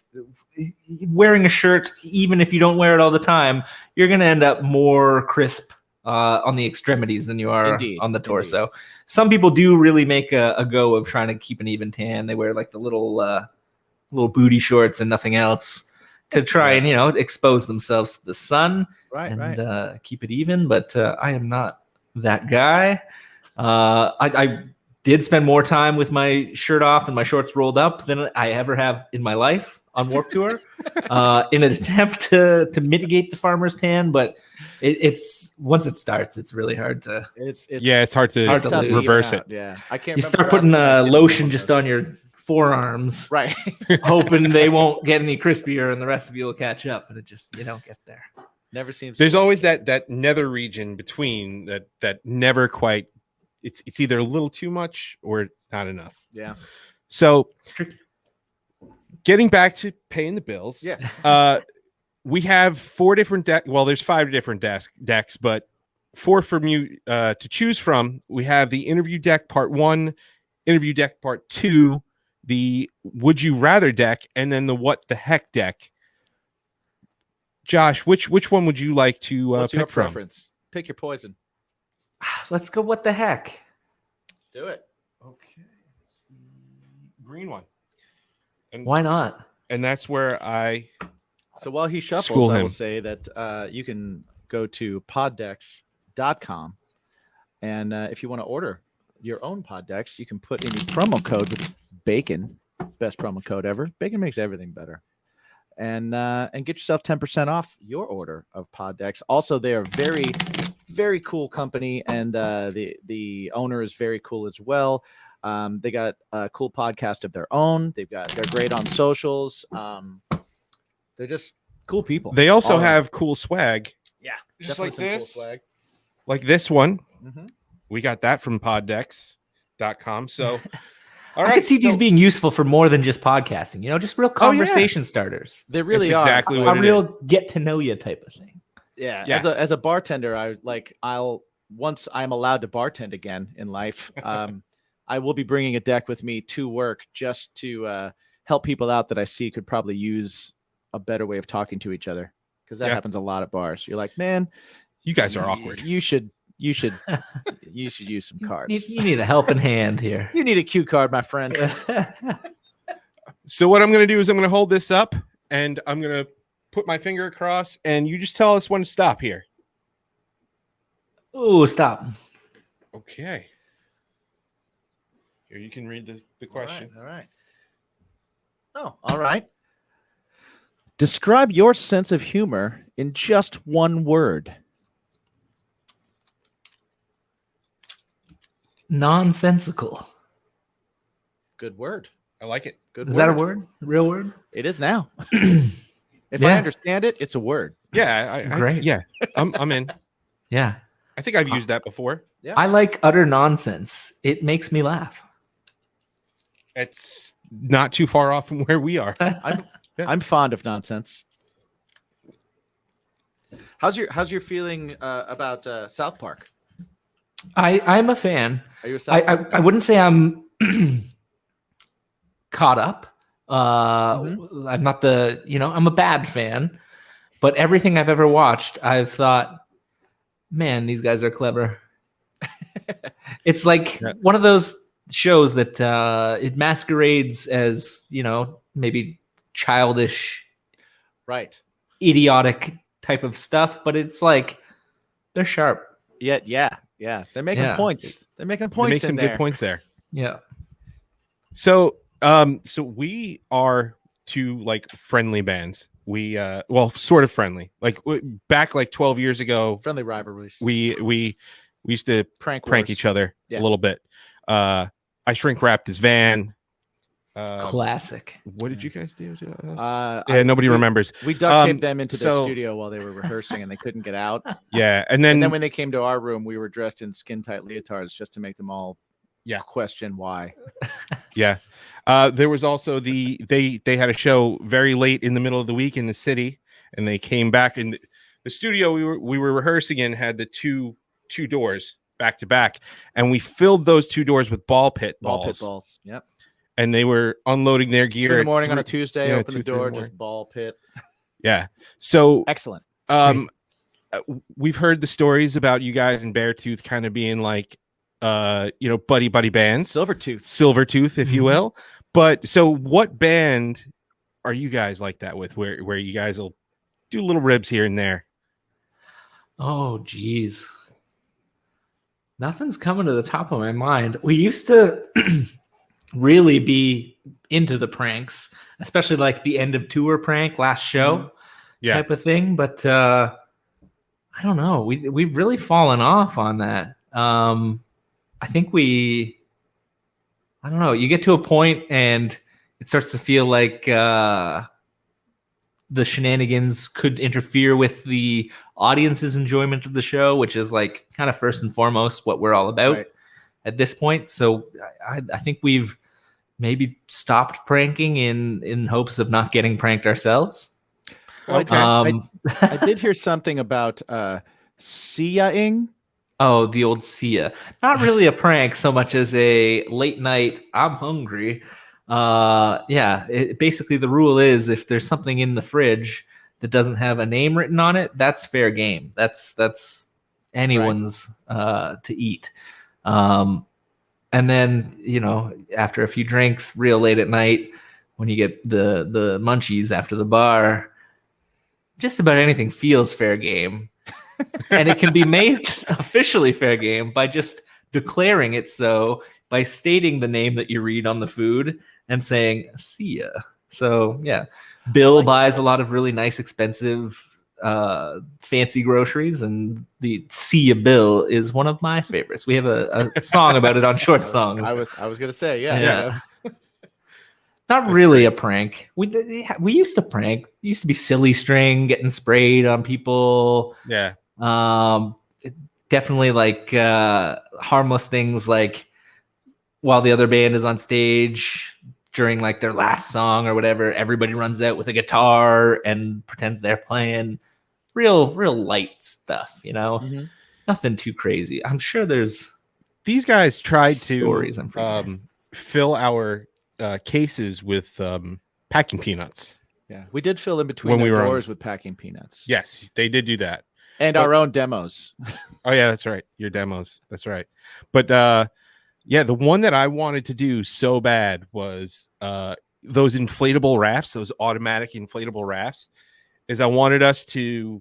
wearing a shirt, even if you don't wear it all the time, you're going to end up more crisp on the extremities than you are on the torso. Indeed. Some people do really make a go of trying to keep an even tan. They wear like the little booty shorts and nothing else to try and expose themselves to the sun and keep it even. But I am not that guy. I did spend more time with my shirt off and my shorts rolled up than I ever have in my life on Warped Tour in an attempt to mitigate the farmer's tan. But it's once it starts, it's really hard to. It's hard to reverse it. Yeah, I can't. You start putting lotion just on your forearms, right? Hoping they won't get any crispier and the rest of you will catch up, and it just you don't get there. Never seems. There's always that nether region between that never quite. It's either a little too much or not enough. Yeah. So, getting back to paying the bills. Yeah. we have 4 different decks. Well, there's 5 different decks, but 4 for you to choose from. We have the interview deck part 1, interview deck part 2, the would you rather deck, and then the what the heck deck. Josh, which one would you like to What's your pick from? preference? Pick your poison. Let's go. What the heck? Do it. Okay, green one. And Why not? And that's where I. So while he shuffles, School I him. will say that you can go to poddex.com. And if you want to order your own pod decks, you can put in the promo code BACON, best promo code ever. Bacon makes everything better. And get yourself 10% off your order of pod decks. Also, they are very, very cool company, and the owner is very cool as well. They got a cool podcast of their own. They're great on socials. They're just cool people. They also All have cool swag. Yeah, Just definitely like some cool this. swag. Like this one. Mm-hmm. We got that from poddex.com. So, all I right. could see these so- being useful for more than just podcasting. Just real Oh, yeah. conversation starters. They really It's are. exactly A what it real is. get to know you type of thing. Yeah. Yeah. As a bartender, I'll once I'm allowed to bartend again in life, I will be bringing a deck with me to work just to help people out that I see could probably use a better way of talking to each other, because that Yeah. happens a lot at bars. You're like, man, You guys are awkward. You should use some cards. You need a helping hand here. You need a cue card, my friend. So what I'm going to do is I'm going to hold this up and I'm going to put my finger across and you just tell us when to stop here. Ooh, stop. Okay. Here, you can read the question. All right. Oh, all right. Describe your sense of humor in just one word. Nonsensical. Good word. I like it. Good Is word. that a word? Real word? It is now. If I Yeah. understand it, it's a word. Yeah. Great. Yeah. I'm in. Yeah. I think I've used that before. Yeah. I like utter nonsense. It makes me laugh. It's not too far off from where we are. I'm fond of nonsense. How's your feeling about South Park? I'm a fan. Are you a South Park I wouldn't say I'm caught up. I'm not I'm a bad fan, but everything I've ever watched, I've thought, man, these guys are clever. It's like one of those shows that it masquerades as, maybe childish, right? idiotic type of stuff, but it's like they're sharp. Yeah. They're making Yeah. points. They're making They points make some in there. good points there. Yeah. So we are two like friendly bands. We sort of friendly. Like back like 12 years ago, Friendly rivalries. we used to prank prank wars. each other Yeah. a little bit. I shrink wrapped his van. Classic. What did you guys do? we Nobody remembers. We duct taped Um, them into their so- studio while they were rehearsing, and they couldn't get out. Yeah, and And then then when they came to our room, we were dressed in skin tight leotards just to make them all question why. yeah, there was also they had a show very late in the middle of the week in the city, and they came back in the studio we were rehearsing in had the two doors back to back, and we filled those 2 doors with ball pit balls. Yep. And they were unloading their 2 gear in the at morning on a 3 Tuesday. yeah, Open 2, the 3 in the door, morning. just ball pit. Yeah. So Excellent. we've heard the stories about you guys and Beartooth kind of being like buddy bands, Silvertooth, if you will. But so what band are you guys like that with, where you guys will do little ribs here and there? Oh, geez. Nothing's coming to the top of my mind. We used to really be into the pranks, especially like the end of tour prank, last show type of thing. But I don't know. We've really fallen off on that. I think I don't know. You get to a point and it starts to feel like the shenanigans could interfere with the audience's enjoyment of the show, which is like kind of first and foremost what we're all about at this point. So I think we've maybe stopped pranking in hopes of not getting pranked ourselves. Well, Okay. I did hear something about Sia-ing. Oh, the old Sia. Not really a prank so much as a late night, I'm hungry. Yeah, basically the rule is if there's something in the fridge that doesn't have a name written on it, that's fair game. That's anyone's to eat. And then, after a few drinks, real late at night, when you get the munchies after the bar, just about anything feels fair game. And it can be made officially fair game by just declaring it so, by stating the name that you read on the food and saying, see ya. So, yeah. Bill buys a lot of really nice, expensive, fancy groceries, and the see ya Bill is one of my favorites. We have a song about it on Short Songs. I was going to say, yeah. Not That's really great. a prank. We used to prank. It used to be silly string getting sprayed on people. Yeah. Definitely like harmless things, like while the other band is on stage during like their last song or whatever, everybody runs out with a guitar and pretends they're playing. Real light stuff, Mm-hmm. Nothing too crazy. I'm sure there's These guys tried stories I'm to forgetting. fill our cases with packing peanuts. Yeah, we did fill in between When we their were on doors this- with packing peanuts. Yes, they did do that. And our own demos. Oh yeah, that's right. Your demos. That's right. But yeah, the one that I wanted to do so bad was those inflatable rafts, those automatic inflatable rafts. Is I wanted us to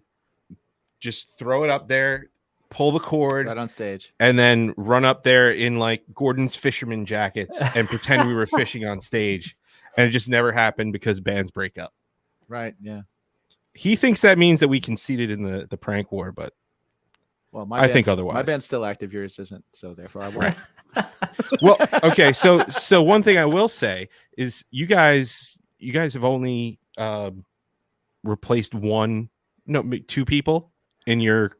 just throw it up there, pull the cord, Right on stage. and then run up there in like Gordon's fisherman jackets and pretend we were fishing on stage. And it just never happened because bands break up. Right, yeah. He thinks that means that we conceded in the prank war, but Well, I think otherwise. My band's still active, yours isn't, so therefore I won't. Right. Well, okay, so one thing I will say is you guys have only replaced two people in your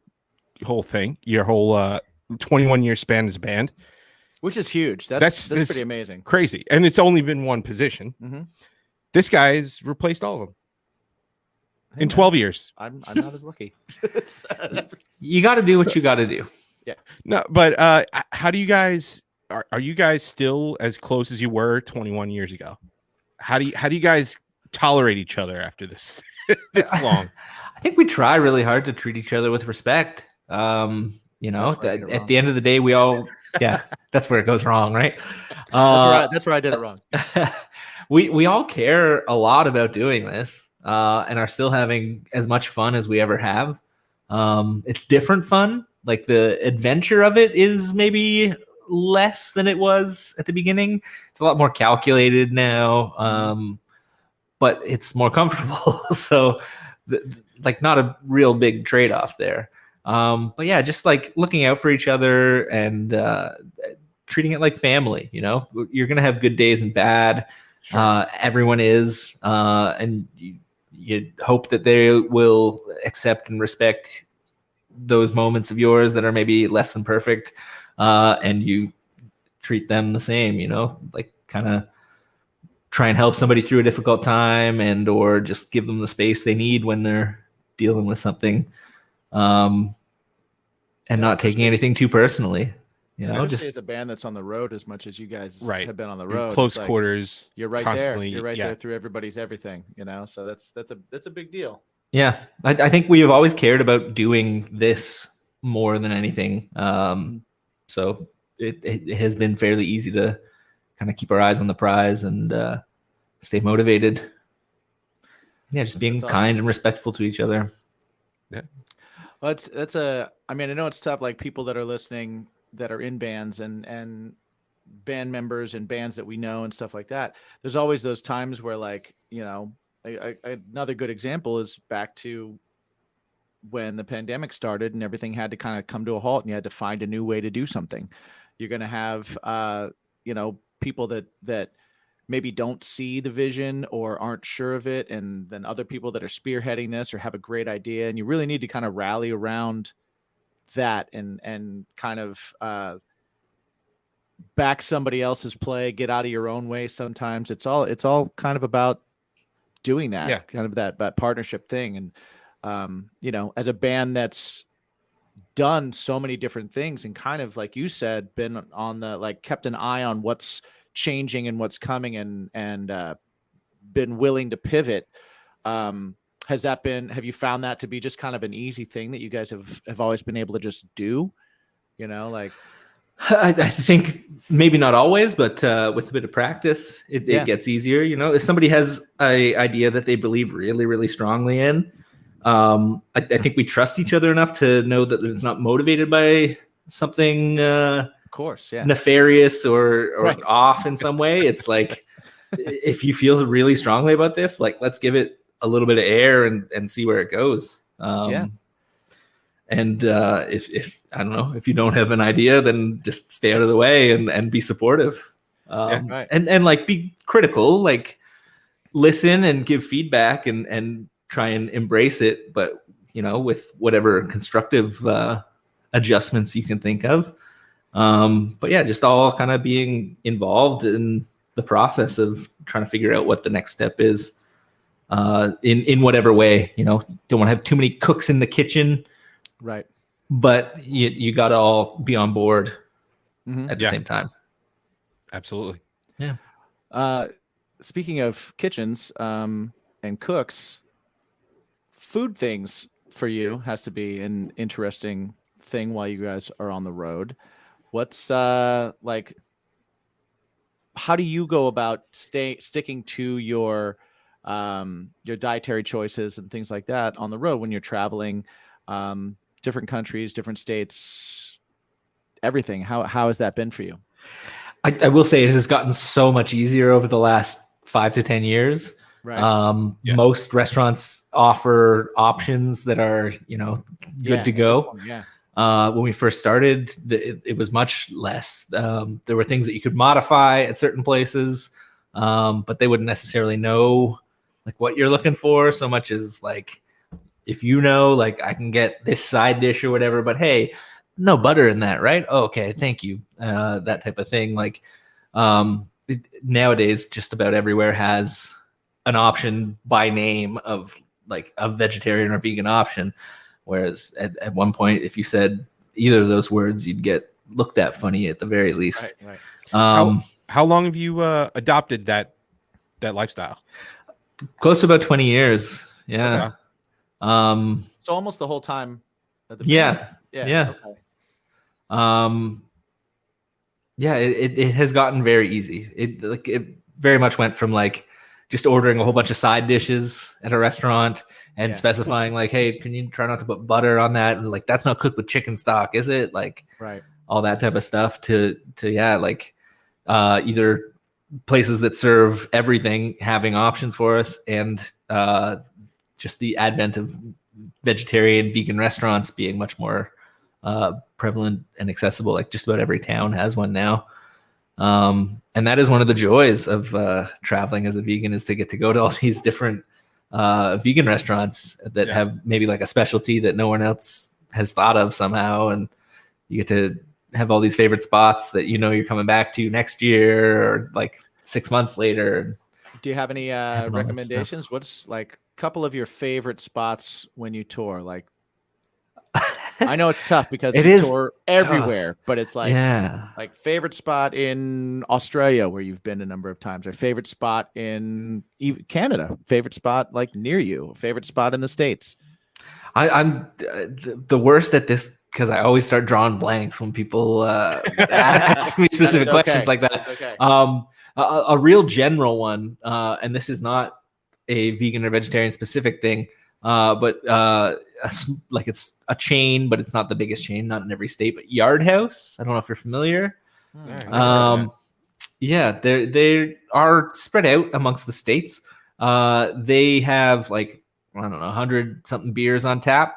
whole thing, your whole 21-year span as a band. Which is huge. That's pretty amazing. Crazy. And it's only been one position. Mm-hmm. This guy's replaced all of them in 12 years. I'm not as lucky. You got to do what you got to do. No, but how do you guys are you guys still as close as you were 21 years ago? How do you guys tolerate each other after this this long? I think we try really hard to treat each other with respect. At the end of the day, we all that's where it goes wrong, right? That's where I did it wrong. We all care a lot about doing this, and are still having as much fun as we ever have. It's different fun. Like the adventure of it is maybe less than it was at the beginning. It's a lot more calculated now, but it's more comfortable. So, not a real big trade-off there. But yeah, just like looking out for each other and treating it like family. You're gonna have good days and bad. Sure. Everyone is, and you hope that they will accept and respect those moments of yours that are maybe less than perfect, and you treat them the same. Like kind of try and help somebody through a difficult time, and or just give them the space they need when they're dealing with something, and not taking anything too personally. Just as a band that's on the road as much as you guys have been on the road, close quarters. You're right constantly, there. You're right there through everybody's everything. So that's a big deal. Yeah, I think we have always cared about doing this more than anything. So it has been fairly easy to kind of keep our eyes on the prize and stay motivated. Yeah, just being kind and respectful to each other. Yeah. Well, I know it's tough, like people that are listening that are in bands and band members and bands that we know and stuff like that. There's always those times where another good example is back to when the pandemic started and everything had to kind of come to a halt and you had to find a new way to do something. You're going to have, people that maybe don't see the vision or aren't sure of it. And then other people that are spearheading this or have a great idea. And you really need to kind of rally around that and kind of back somebody else's play, get out of your own way. Sometimes it's all kind of about doing that, Yeah. kind of that partnership thing. And, you know, as a band that's done so many different things and kind of, like you said, been on the, like, kept an eye on what's changing and what's coming, and been willing to pivot. Have you found that to be just kind of an easy thing that you guys have always been able to just do? You know, like, I think maybe not always, but with a bit of practice, it gets easier. You know, if somebody has an idea that they believe really, really strongly in, I think we trust each other enough to know that it's not motivated by something of course, nefarious or Right. off in some way. It's like, if you feel really strongly about this, like, let's give it a little bit of air and see where it goes. And if I don't know, if you don't have an idea, then just stay out of the way and be supportive. Right. And like, be critical, like, listen and give feedback and try and embrace it, but, you know, with whatever constructive adjustments you can think of. But yeah, just all kind of being involved in the process of trying to figure out what the next step is, in whatever way. You know, don't want to have too many cooks in the kitchen, Right. but you got to all be on board at the Yeah. same time. Absolutely. Yeah. Speaking of kitchens and cooks, food things for you has to be an interesting thing while you guys are on the road. What's like, how do you go about sticking to your dietary choices and things like that on the road when you're traveling, different countries, different states, everything? How has that been for you? I will say it has gotten so much easier over the last 5 to 10 years. Right. Most restaurants offer options that are, you know, good to go. When we first started, it was much less. There were things that you could modify at certain places, but they wouldn't necessarily know, like, what you're looking for so much as, like, if you know, like, I can get this side dish or whatever, but hey, no butter in that, right? Oh, okay, thank you. That type of thing. Like, nowadays, just about everywhere has an option by name of, like, a vegetarian or vegan option. Whereas at one point, if you said either of those words, you'd get looked at funny at the very least. Right. How long have you adopted that lifestyle? Close to about 20 years. Yeah. Okay. So almost the whole time at the Yeah. beginning. Yeah. It has gotten very easy. It very much went from, like, just ordering a whole bunch of side dishes at a restaurant and specifying, like, hey, can you try not to put butter on that? And, like, that's not cooked with chicken stock, is it? Like, Right. all that type of stuff to like, either places that serve everything having options for us, and just the advent of vegetarian, vegan restaurants being much more prevalent and accessible. Like, just about every town has one now. And that is one of the joys of traveling as a vegan, is to get to go to all these different vegan restaurants that have maybe, like, a specialty that no one else has thought of somehow. And you get to have all these favorite spots that, you know, you're coming back to next year or, like, 6 months later. Do you have any recommendations? What's, like, a couple of your favorite spots when you tour? Like, I know it's tough because you tour everywhere, but it's like, like, favorite spot in Australia where you've been a number of times, or favorite spot in Canada, favorite spot, like, near you, favorite spot in the States. I'm the worst at this, because I always start drawing blanks when people ask me specific questions like that. Okay. A real general one, and this is not a vegan or vegetarian specific thing, but like, it's a chain, but it's not the biggest chain, not in every state, but Yard House. I don't know if you're familiar. Yeah, they are spread out amongst the states. They have, like, I don't know, 100 something beers on tap.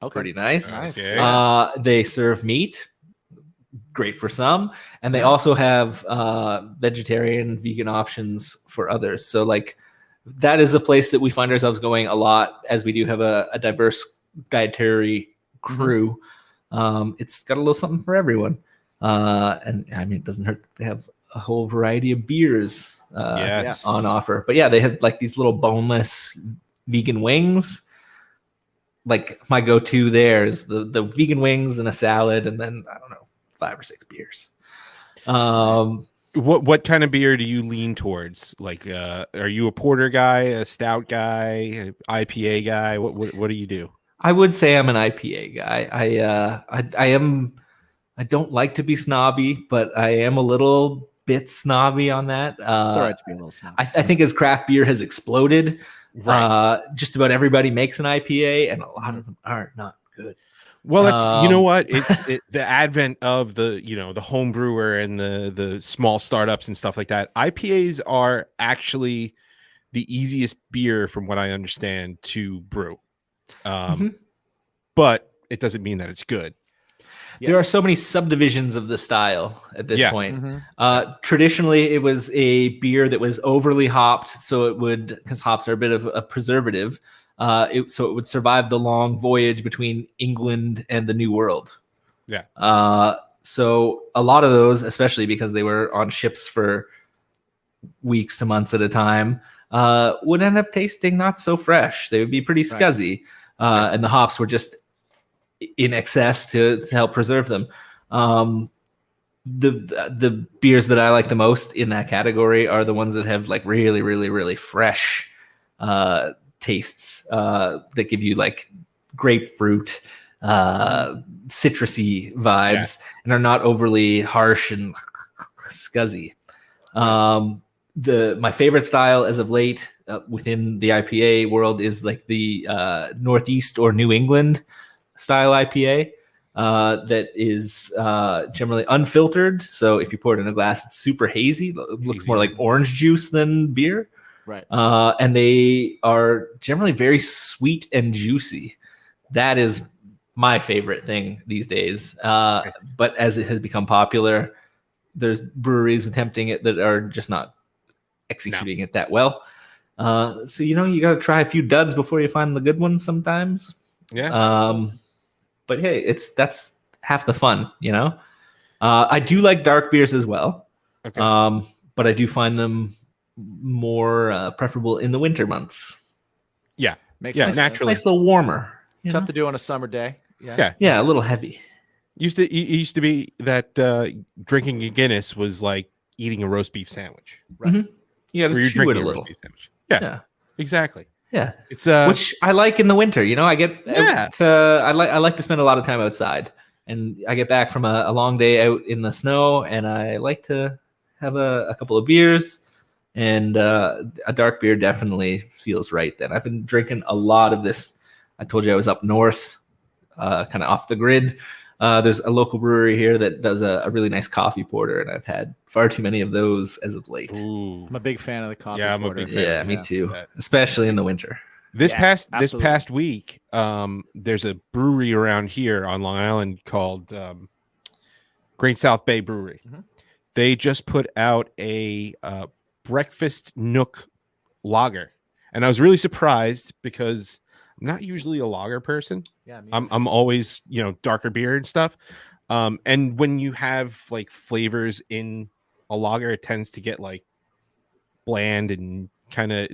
Okay. Pretty nice. Okay. They serve meat, great for some, and they also have vegetarian, vegan options for others. So, like, that is a place that we find ourselves going a lot, as we do have a diverse dietary crew. It's got a little something for everyone. And I mean, it doesn't hurt to have a whole variety of beers Yes. on offer. But yeah, they have like these little boneless vegan wings. Like my go-to there is the vegan wings and a salad, and then I don't know, 5 or 6 beers. What kind of beer do you lean towards? Like, are you a porter guy, a stout guy, IPA guy? What do you do? I would say I'm an IPA guy. I am. I don't like to be snobby, but I am a little bit snobby on that. It's all right to be a little snobby. I think as craft beer has exploded, Right. just about everybody makes an IPA, and a lot of them are not good. Well, it's you know what? It's the advent of the the home brewer and the small startups and stuff like that. IPAs are actually the easiest beer, from what I understand, to brew. But it doesn't mean that it's good. Yeah. There are so many subdivisions of the style at this point. Traditionally, it was a beer that was overly hopped, so it would, because hops are a bit of a preservative, so it would survive the long voyage between England and the New World. Yeah. So a lot of those, especially because they were on ships for weeks to months at a time, would end up tasting not so fresh. They would be pretty scuzzy, and the hops were just in excess to help preserve them. The beers that I like the most in that category are the ones that have like really, really, really fresh tastes that give you like grapefruit, citrusy vibes, and are not overly harsh and scuzzy. My favorite style as of late within the IPA world is like the Northeast or New England style IPA that is generally unfiltered. So if you pour it in a glass, it's super hazy. It looks more like orange juice than beer. Right. And they are generally very sweet and juicy. That is my favorite thing these days. But as it has become popular, there's breweries attempting it that are just not executing it that well. So, you got to try a few duds before you find the good ones sometimes. Yeah. But hey, that's half the fun, I do like dark beers as well. Okay. But I do find them more preferable in the winter months. Yeah. Makes yeah, sense. naturally. Nice little warmer. Tough to do on a summer day. Yeah, a little heavy. It used to be that drinking a Guinness was like eating a roast beef sandwich. Right. Mm-hmm. You got to chew it a little. Yeah, exactly. Yeah, it's which I like in the winter. I get I like to spend a lot of time outside, and I get back from a long day out in the snow, and I like to have a couple of beers, and a dark beer definitely feels right then. I've been drinking a lot of this. I told you I was up north, kind of off the grid. There's a local brewery here that does a really nice coffee porter, and I've had far too many of those as of late. Ooh. I'm a big fan of the coffee Yeah, I'm a porter. big fan. Yeah, me too. Especially in the winter. This absolutely. past week, there's a brewery around here on Long Island called Great South Bay Brewery. Mm-hmm. They just put out a breakfast nook lager, and I was really surprised because I'm not usually a lager person. Yeah, I'm always darker beer and stuff. And when you have like flavors in a lager, it tends to get like bland and kind of.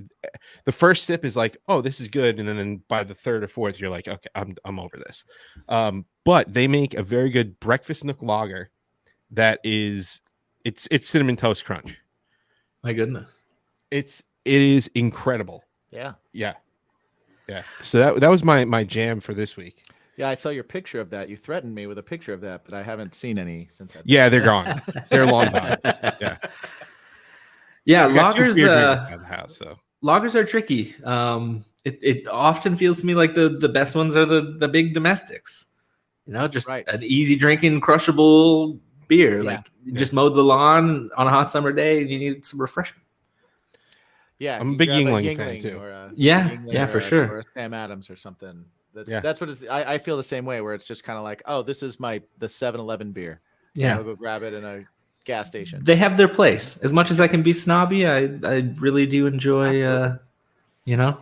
The first sip is like, oh, this is good, and then by the third or fourth, you're like, okay, I'm over this. But they make a very good breakfast nook lager that is it's cinnamon toast crunch. My goodness, it is incredible. Yeah. So that was my jam for this week. Yeah, I saw your picture of that. You threatened me with a picture of that, but I haven't seen any since then. Yeah, they're gone. They're long gone. Yeah. Yeah, We got 2 lagers. beer drinkers out of the house, so Lagers are tricky. It often feels to me like the best ones are the big domestics. Just an easy drinking, crushable beer. Like just mowed the lawn on a hot summer day and you need some refreshment. Yeah, I'm a big Yingling fan too. Yeah, for sure. Or a Sam Adams or something. That's what it's. I feel the same way, where it's just kind of like, oh, this is the 7-Eleven beer. Yeah, I'll go grab it in a gas station. They have their place. As much as I can be snobby, I really do enjoy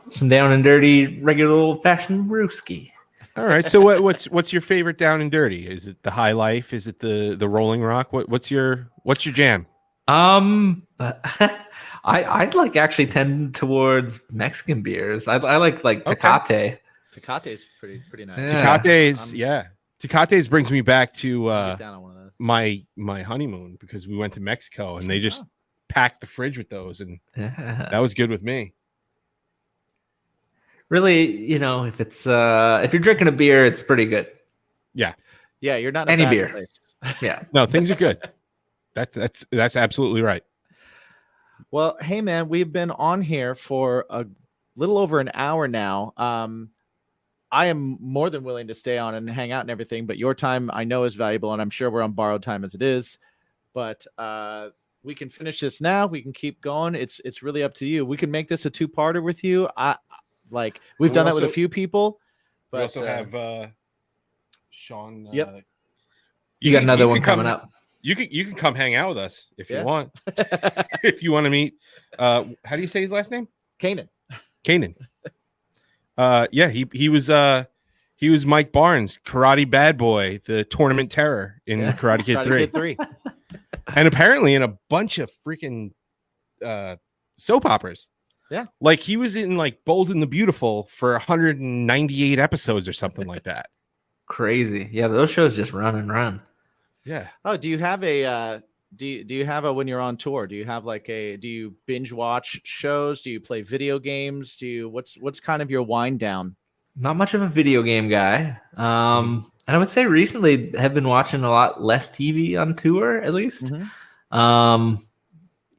some down and dirty, regular old fashioned brewski. All right. So what's your favorite down and dirty? Is it the High Life? Is it the Rolling Rock? What's your jam? But I'd like actually tend towards Mexican beers. I like Tecate. Tecate is pretty nice. Yeah. Tecate's brings me back to Get down on one of those. my honeymoon, because we went to Mexico and they just packed the fridge with those, and Yeah. that was good with me. Really, if it's if you're drinking a beer, it's pretty good. Yeah, you're not in a Any bad beer. place. Yeah. No, things are good. That's absolutely right. Well, hey man, we've been on here for a little over an hour now. I am more than willing to stay on and hang out and everything, but your time I know is valuable, and I'm sure we're on borrowed time as it is. But we can finish this now. We can keep going. It's really up to you. We can make this a two-parter with you. We've done that with a few people. But We also have Sean. Yep. You got another one coming up. You can come hang out with us if you want. If you want to meet, how do you say his last name? Kanan. He was Mike Barnes, Karate Bad Boy, the tournament terror in Karate Kid 3. And apparently in a bunch of freaking soap operas. Yeah. Like he was in like Bold and the Beautiful for 198 episodes or something like that. Crazy. Yeah, those shows just run and run. Yeah. Oh, do you have a do you have a when you're on tour? Do you have do you binge watch shows? Do you play video games? What's kind of your wind down? Not much of a video game guy. And I would say recently have been watching a lot less TV on tour, at least. Mm-hmm.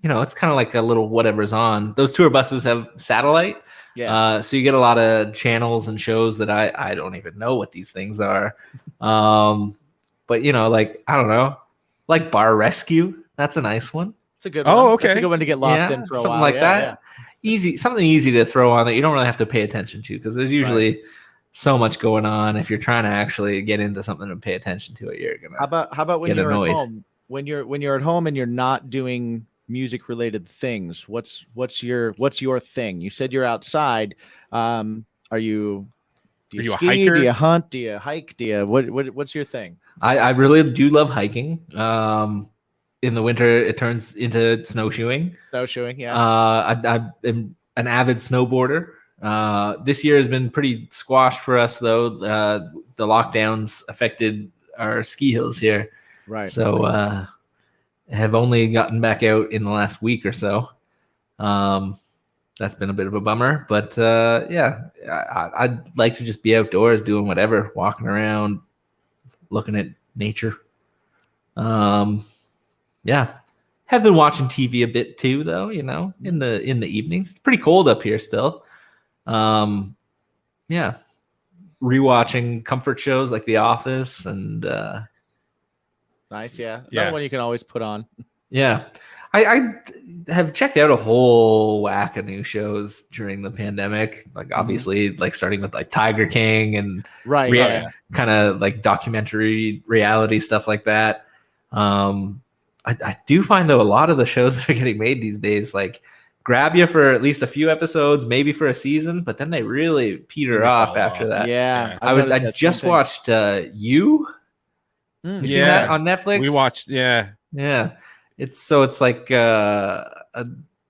It's kind of like a little whatever's on. Those tour buses have satellite. Yeah. So you get a lot of channels and shows that I don't even know what these things are. But I don't know, like Bar Rescue. That's a nice one. It's a good one. Oh, okay. That's a good one to get lost in for a something while. like that. Yeah. Something easy to throw on that you don't really have to pay attention to, because there's usually so much going on. If you're trying to actually get into something and pay attention to it, you're gonna. How about when get you're annoyed. at home? When you're at home and you're not doing music related things, what's your thing? You said you're outside. Do you a ski? hiker? Do you hunt? Do you hike? What's your thing? I really do love hiking. In the winter, it turns into snowshoeing. Yeah. I'm an avid snowboarder. This year has been pretty squashed for us, though. The lockdowns affected our ski hills here. Right. So have only gotten back out in the last week or so. That's been a bit of a bummer. But I'd like to just be outdoors doing whatever, walking around, looking at nature. Have been watching TV a bit too, though, in the evenings. It's pretty cold up here still. Rewatching comfort shows like The Office and nice, yeah. Another one you can always put on. Yeah. I have checked out a whole whack of new shows during the pandemic, like obviously like starting with like Tiger King and kind of like documentary reality stuff like that. I do find, though, a lot of the shows that are getting made these days like grab you for at least a few episodes, maybe for a season, but then they really peter off after that. Yeah. I just watched You. You seen that on Netflix? We watched, yeah. It's like a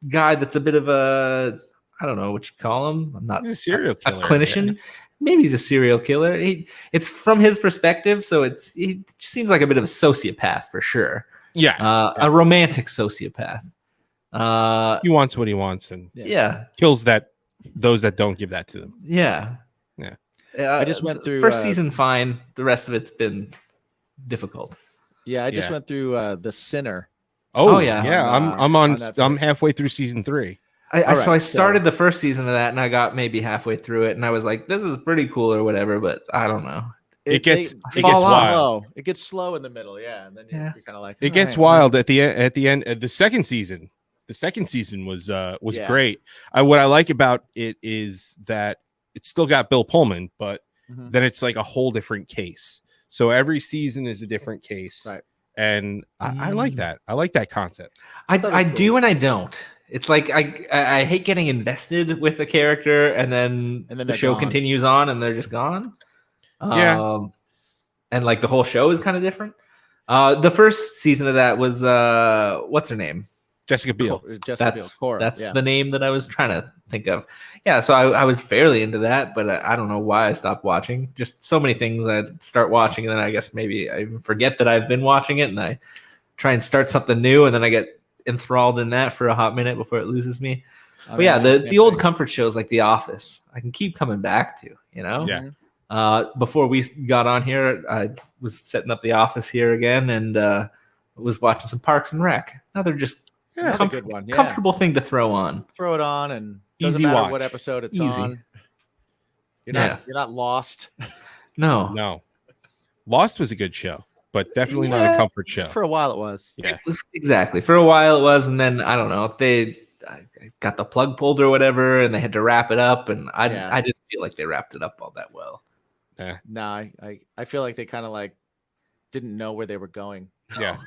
guy that's a bit of a, I don't know what you call him. I'm not He's a serial killer. A clinician. Yeah. Maybe he's a serial killer. It's from his perspective, so he seems like a bit of a sociopath for sure. Yeah. A romantic sociopath. He wants what he wants and kills those that don't give that to them. Yeah. I just went through first season fine. The rest of it's been difficult. Yeah, I just went through The Sinner. Oh yeah. I'm halfway through season 3. So I started the first season of that and I got maybe halfway through it and I was like, this is pretty cool or whatever, but I don't know. It gets wild. It gets slow in the middle, and then you're kind of like it gets wild at the end of the second season. The second season was great. What I like about it is that it's still got Bill Pullman, but then it's like a whole different case. So every season is a different case, right? And I like that. I like that concept. I do and I don't. It's like I hate getting invested with a character and then the show continues on and they're just gone. And like the whole show is kind of different. The first season of that was what's her name? Jessica Biel. Jessica Biel. Cora, That's the name that I was trying to think of. Yeah, so I was fairly into that, but I don't know why I stopped watching. Just so many things I'd start watching, and then I guess maybe I even forget that I've been watching it, and I try and start something new, and then I get enthralled in that for a hot minute before it loses me. But yeah, the old comfort shows like The Office, I can keep coming back to, you know? Yeah. Before we got on here, I was setting up The Office here again, and was watching some Parks and Rec. Another just good one. Yeah. Comfortable thing to throw on. Throw it on, and doesn't Easy matter watch. what episode it's Easy. on. You're not lost. No. Lost was a good show, but definitely not a comfort show. For a while it was. Yeah. Exactly. For a while it was, and then I don't know, I got the plug pulled or whatever, and they had to wrap it up, and I didn't feel like they wrapped it up all that well. No, I feel like they kind of like didn't know where they were going. Yeah.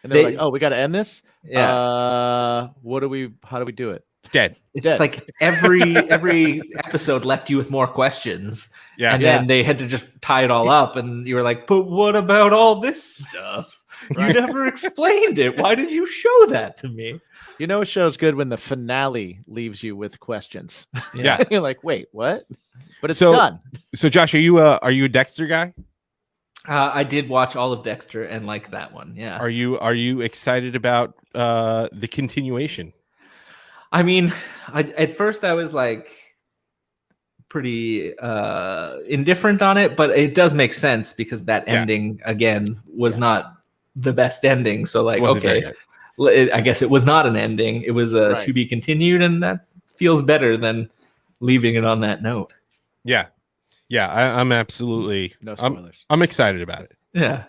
And they're like, "Oh, we got to end this. Yeah. How do we do it?" Dead. It's like every episode left you with more questions. Yeah. And then they had to just tie it all up, and you were like, "But what about all this stuff? You never explained it. Why did you show that to me?" You know, a show's good when the finale leaves you with questions. Yeah. You're like, "Wait, what?" But it's done. So Josh, are you a Dexter guy? I did watch all of Dexter and like that one. Yeah. Are you excited about the continuation? I mean, at first I was like pretty indifferent on it, but it does make sense because that ending again was not the best ending. So like, okay, I guess it was not an ending. It was to be continued, and that feels better than leaving it on that note. Yeah. Yeah, I'm absolutely no spoilers. I'm excited about it. Yeah.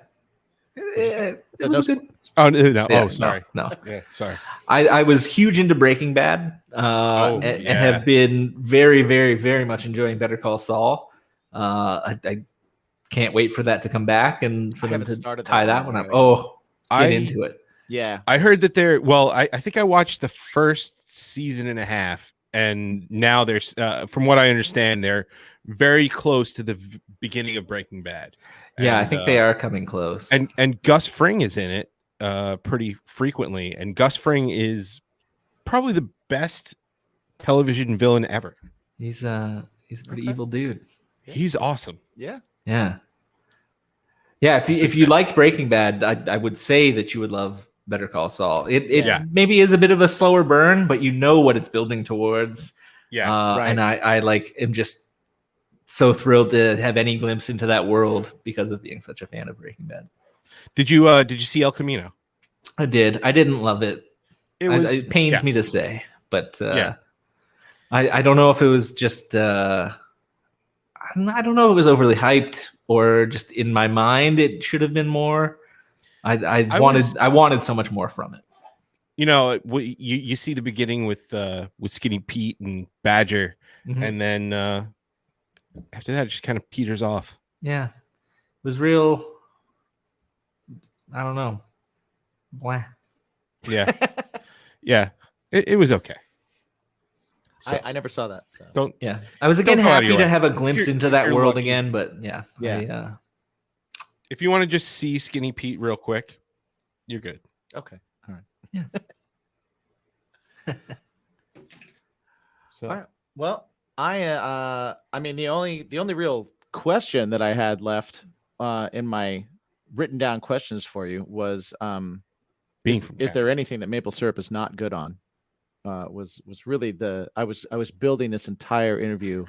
It was good. Oh no! Yeah, Oh, sorry. No. Yeah, sorry. I was huge into Breaking Bad, and have been very, very, very much enjoying Better Call Saul. I can't wait for that to come back and for them to tie that one up. Oh, get into it. Yeah, I heard that they're. Well, I think I watched the first season and a half, and now there's, from what I understand, they're very close to the beginning of Breaking Bad. Yeah, I think they are coming close. And Gus Fring is in it pretty frequently, and Gus Fring is probably the best television villain ever. He's a pretty evil dude. He's awesome. Yeah. If you liked Breaking Bad, I would say that you would love Better Call Saul. It maybe is a bit of a slower burn, but you know what it's building towards. Yeah, and I am just so thrilled to have any glimpse into that world because of being such a fan of Breaking Bad. Did you see El Camino? I did. I didn't love it. It pains me to say, but I don't know if it was just I don't know if it was overly hyped or just in my mind it should have been more. I wanted so much more from it. You know, you see the beginning with Skinny Pete and Badger, and then after that, it just kind of peters off. Yeah, it was real. I don't know. Blah. Yeah, yeah, it was okay. So, I never saw that. So. Don't. Yeah, I was again happy to have a glimpse into that world again, but yeah. If you want to just see Skinny Pete real quick, you're good. Okay. All right. Yeah. So. All right. Well, I mean the only real question that I had left in my written down questions for you was is there anything that maple syrup is not good on? Was really I was building this entire interview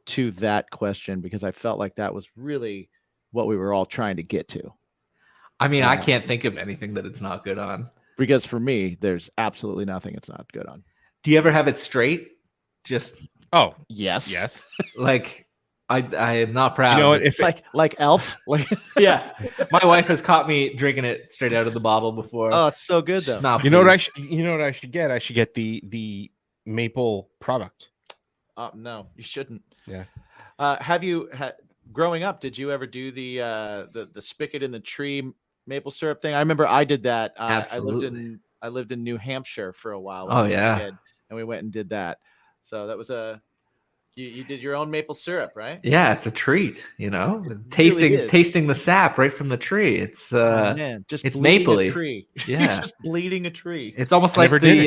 to that question because I felt like that was really what we were all trying to get to. I mean, I can't think of anything that it's not good on. Because for me, there's absolutely nothing it's not good on. Do you ever have it straight? Just yes. Like I am not proud. You know what? If like Elf, yeah, my wife has caught me drinking it straight out of the bottle before. Oh, it's so good though. You know what I should get? I should get the maple product. No, you shouldn't. Yeah. Have you growing up? Did you ever do the spigot in the tree maple syrup thing? I remember I did that. Absolutely. I lived in New Hampshire for a while. Oh yeah. And we went and did that. So that was You did your own maple syrup, right? Yeah, it's a treat, It tasting really is. tasting the sap right from the tree. It's Oh, man, just it's bleeding mapley. a tree. Yeah. Just bleeding a tree. It's almost I like never did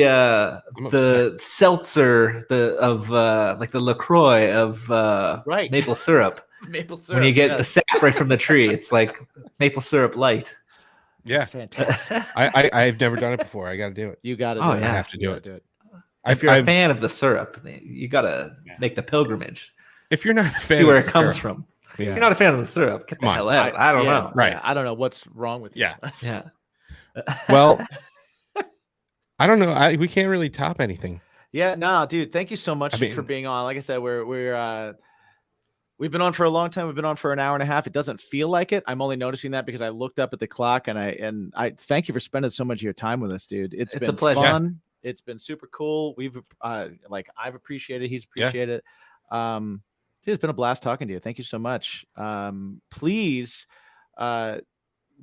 the seltzer like the LaCroix of Right. maple syrup. Maple syrup. When you get yes. the sap right from the tree, it's like maple syrup light. Yeah, It's fantastic. I've never done it before. I got to do it. You got to Oh, do it. yeah. I have to You do gotta it. do it. If you're a fan of the syrup, you gotta make the pilgrimage. If you're not a fan, See where of it comes syrup, from. Yeah. If you're not a fan of the syrup, get the Come on. hell out. I don't know. Right. Yeah, I don't know what's wrong with you. Yeah. Yeah. Well, I don't know. We can't really top anything. Yeah, no, dude. Thank you so much for being on. Like I said, we've been on for a long time. We've been on for an hour and a half. It doesn't feel like it. I'm only noticing that because I looked up at the clock, and I thank you for spending so much of your time with us, dude. It's been a pleasure. fun. It's been super cool. We've I've appreciated. He's appreciated. Dude, it's been a blast talking to you. Thank you so much. Please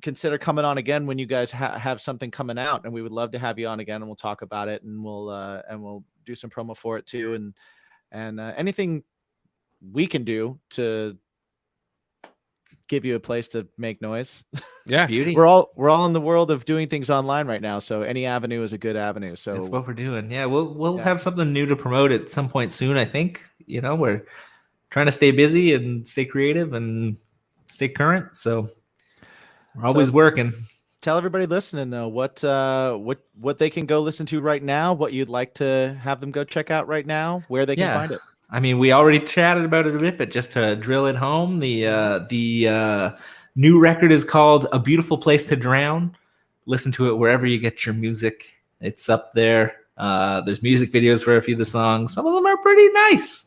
consider coming on again when you guys have something coming out, and we would love to have you on again, and we'll talk about it, and we'll do some promo for it too, and anything we can do to give you a place to make noise. Yeah, Beauty. We're all in the world of doing things online right now, so any avenue is a good avenue. So that's what we're doing. Yeah, we'll have something new to promote at some point soon. I think we're trying to stay busy and stay creative and stay current. So we're always working. Tell everybody listening though what they can go listen to right now, what you'd like to have them go check out right now, where they can find it. I mean, we already chatted about it a bit, but just to drill it home, the new record is called "A Beautiful Place to Drown." Listen to it wherever you get your music. It's up there. There's music videos for a few of the songs. Some of them are pretty nice.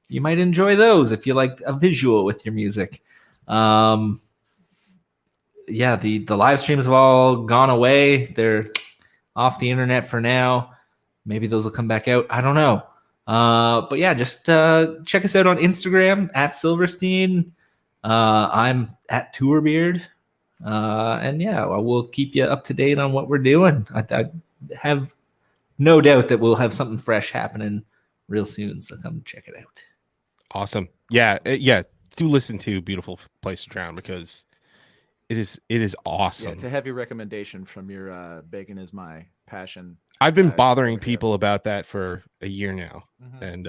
You might enjoy those if you like a visual with your music. The live streams have all gone away. They're off the internet for now. Maybe those will come back out. I don't know. But yeah, just check us out on Instagram at Silverstein. I'm at Tourbeard. And yeah, we'll keep you up to date on what we're doing. I have no doubt that we'll have something fresh happening real soon. So come check it out. Awesome. Yeah. Do listen to "Beautiful Place to Drown" because it is awesome. Yeah, it's a heavy recommendation from your Bacon is My Passion. I've been bothering people about that for a year now, and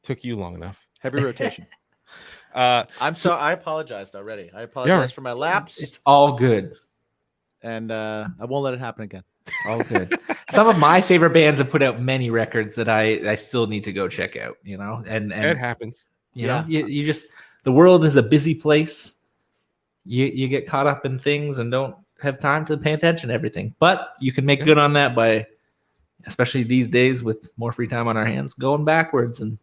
took you long enough. Heavy rotation. I apologized already. I apologize for my lapse. It's all good, and I won't let it happen again. It's all good. Some of my favorite bands have put out many records that I still need to go check out. And it happens. You know, you just, the world is a busy place. You get caught up in things and don't have time to pay attention to everything. But you can make good on that by, especially these days with more free time on our hands, going backwards and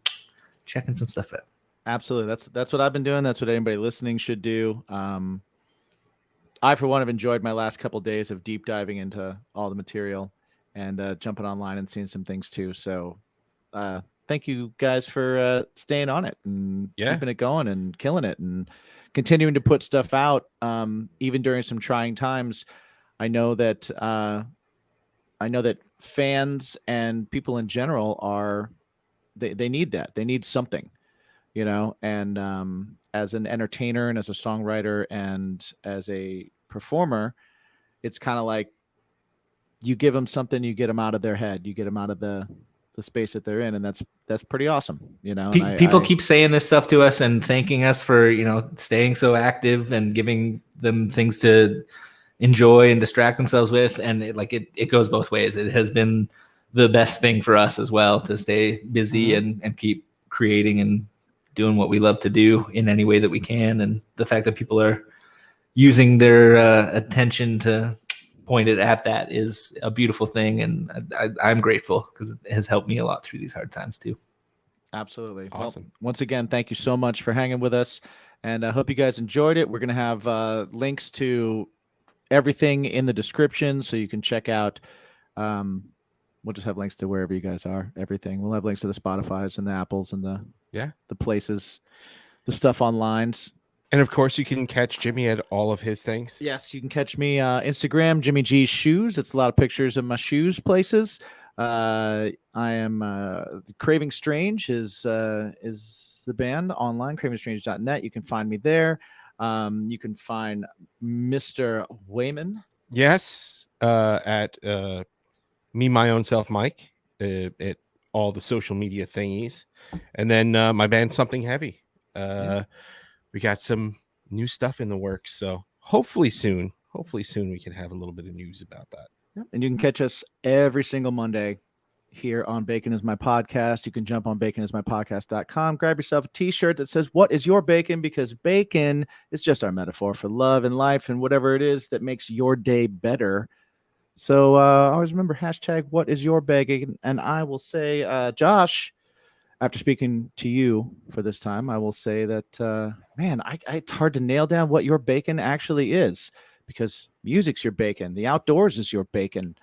checking some stuff out. Absolutely. That's what I've been doing. That's what anybody listening should do. I, for one, have enjoyed my last couple of days of deep diving into all the material and jumping online and seeing some things too. So thank you guys for staying on it and keeping it going and killing it and continuing to put stuff out, even during some trying times. I know that fans and people in general they need that. They need something, and as an entertainer and as a songwriter and as a performer, it's kind of like you give them something, you get them out of their head, you get them out of the space that they're in, and that's pretty awesome. People keep saying this stuff to us and thanking us for staying so active and giving them things to enjoy and distract themselves with, and it goes both ways. It has been the best thing for us as well to stay busy and keep creating and doing what we love to do in any way that we can. And the fact that people are using their attention to point it at that is a beautiful thing. And I'm grateful because it has helped me a lot through these hard times too. Absolutely. Awesome. Well, once again, thank you so much for hanging with us. And I hope you guys enjoyed it. We're going to have links to everything in the description so you can check out. We'll just have links to wherever you guys are, everything. We'll have links to the Spotifys and the Apples and the places, the stuff online. And of course, you can catch Jimmy at all of his things. Yes, you can catch me Instagram, Jimmy G's Shoes. It's a lot of pictures of my shoes places. I am Craving Strange is the band online, cravingstrange.net. You can find me there. You can find Mr. Wayman. Yes, at me, my own self, Mike, at all the social media thingies. And then my band, Something Heavy. We got some new stuff in the works. So hopefully soon we can have a little bit of news about that. Yep. And you can catch us every single Monday here on Bacon is My Podcast. You can jump on baconismypodcast.com, grab yourself a t-shirt that says, "What is your bacon?" Because bacon is just our metaphor for love and life and whatever it is that makes your day better. So always remember hashtag what is your bacon. And I will say, Josh, after speaking to you for this time, I will say that, man, it's hard to nail down what your bacon actually is, because music's your bacon. The outdoors is your bacon.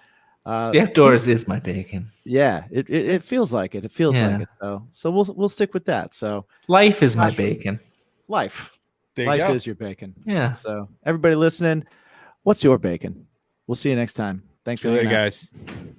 The outdoors is my bacon. Yeah, it feels like it. It feels like it. So we'll stick with that. So life is my bacon. Life Life is your bacon. Yeah. So everybody listening, what's your bacon? We'll see you next time. Thanks for later, listening, guys.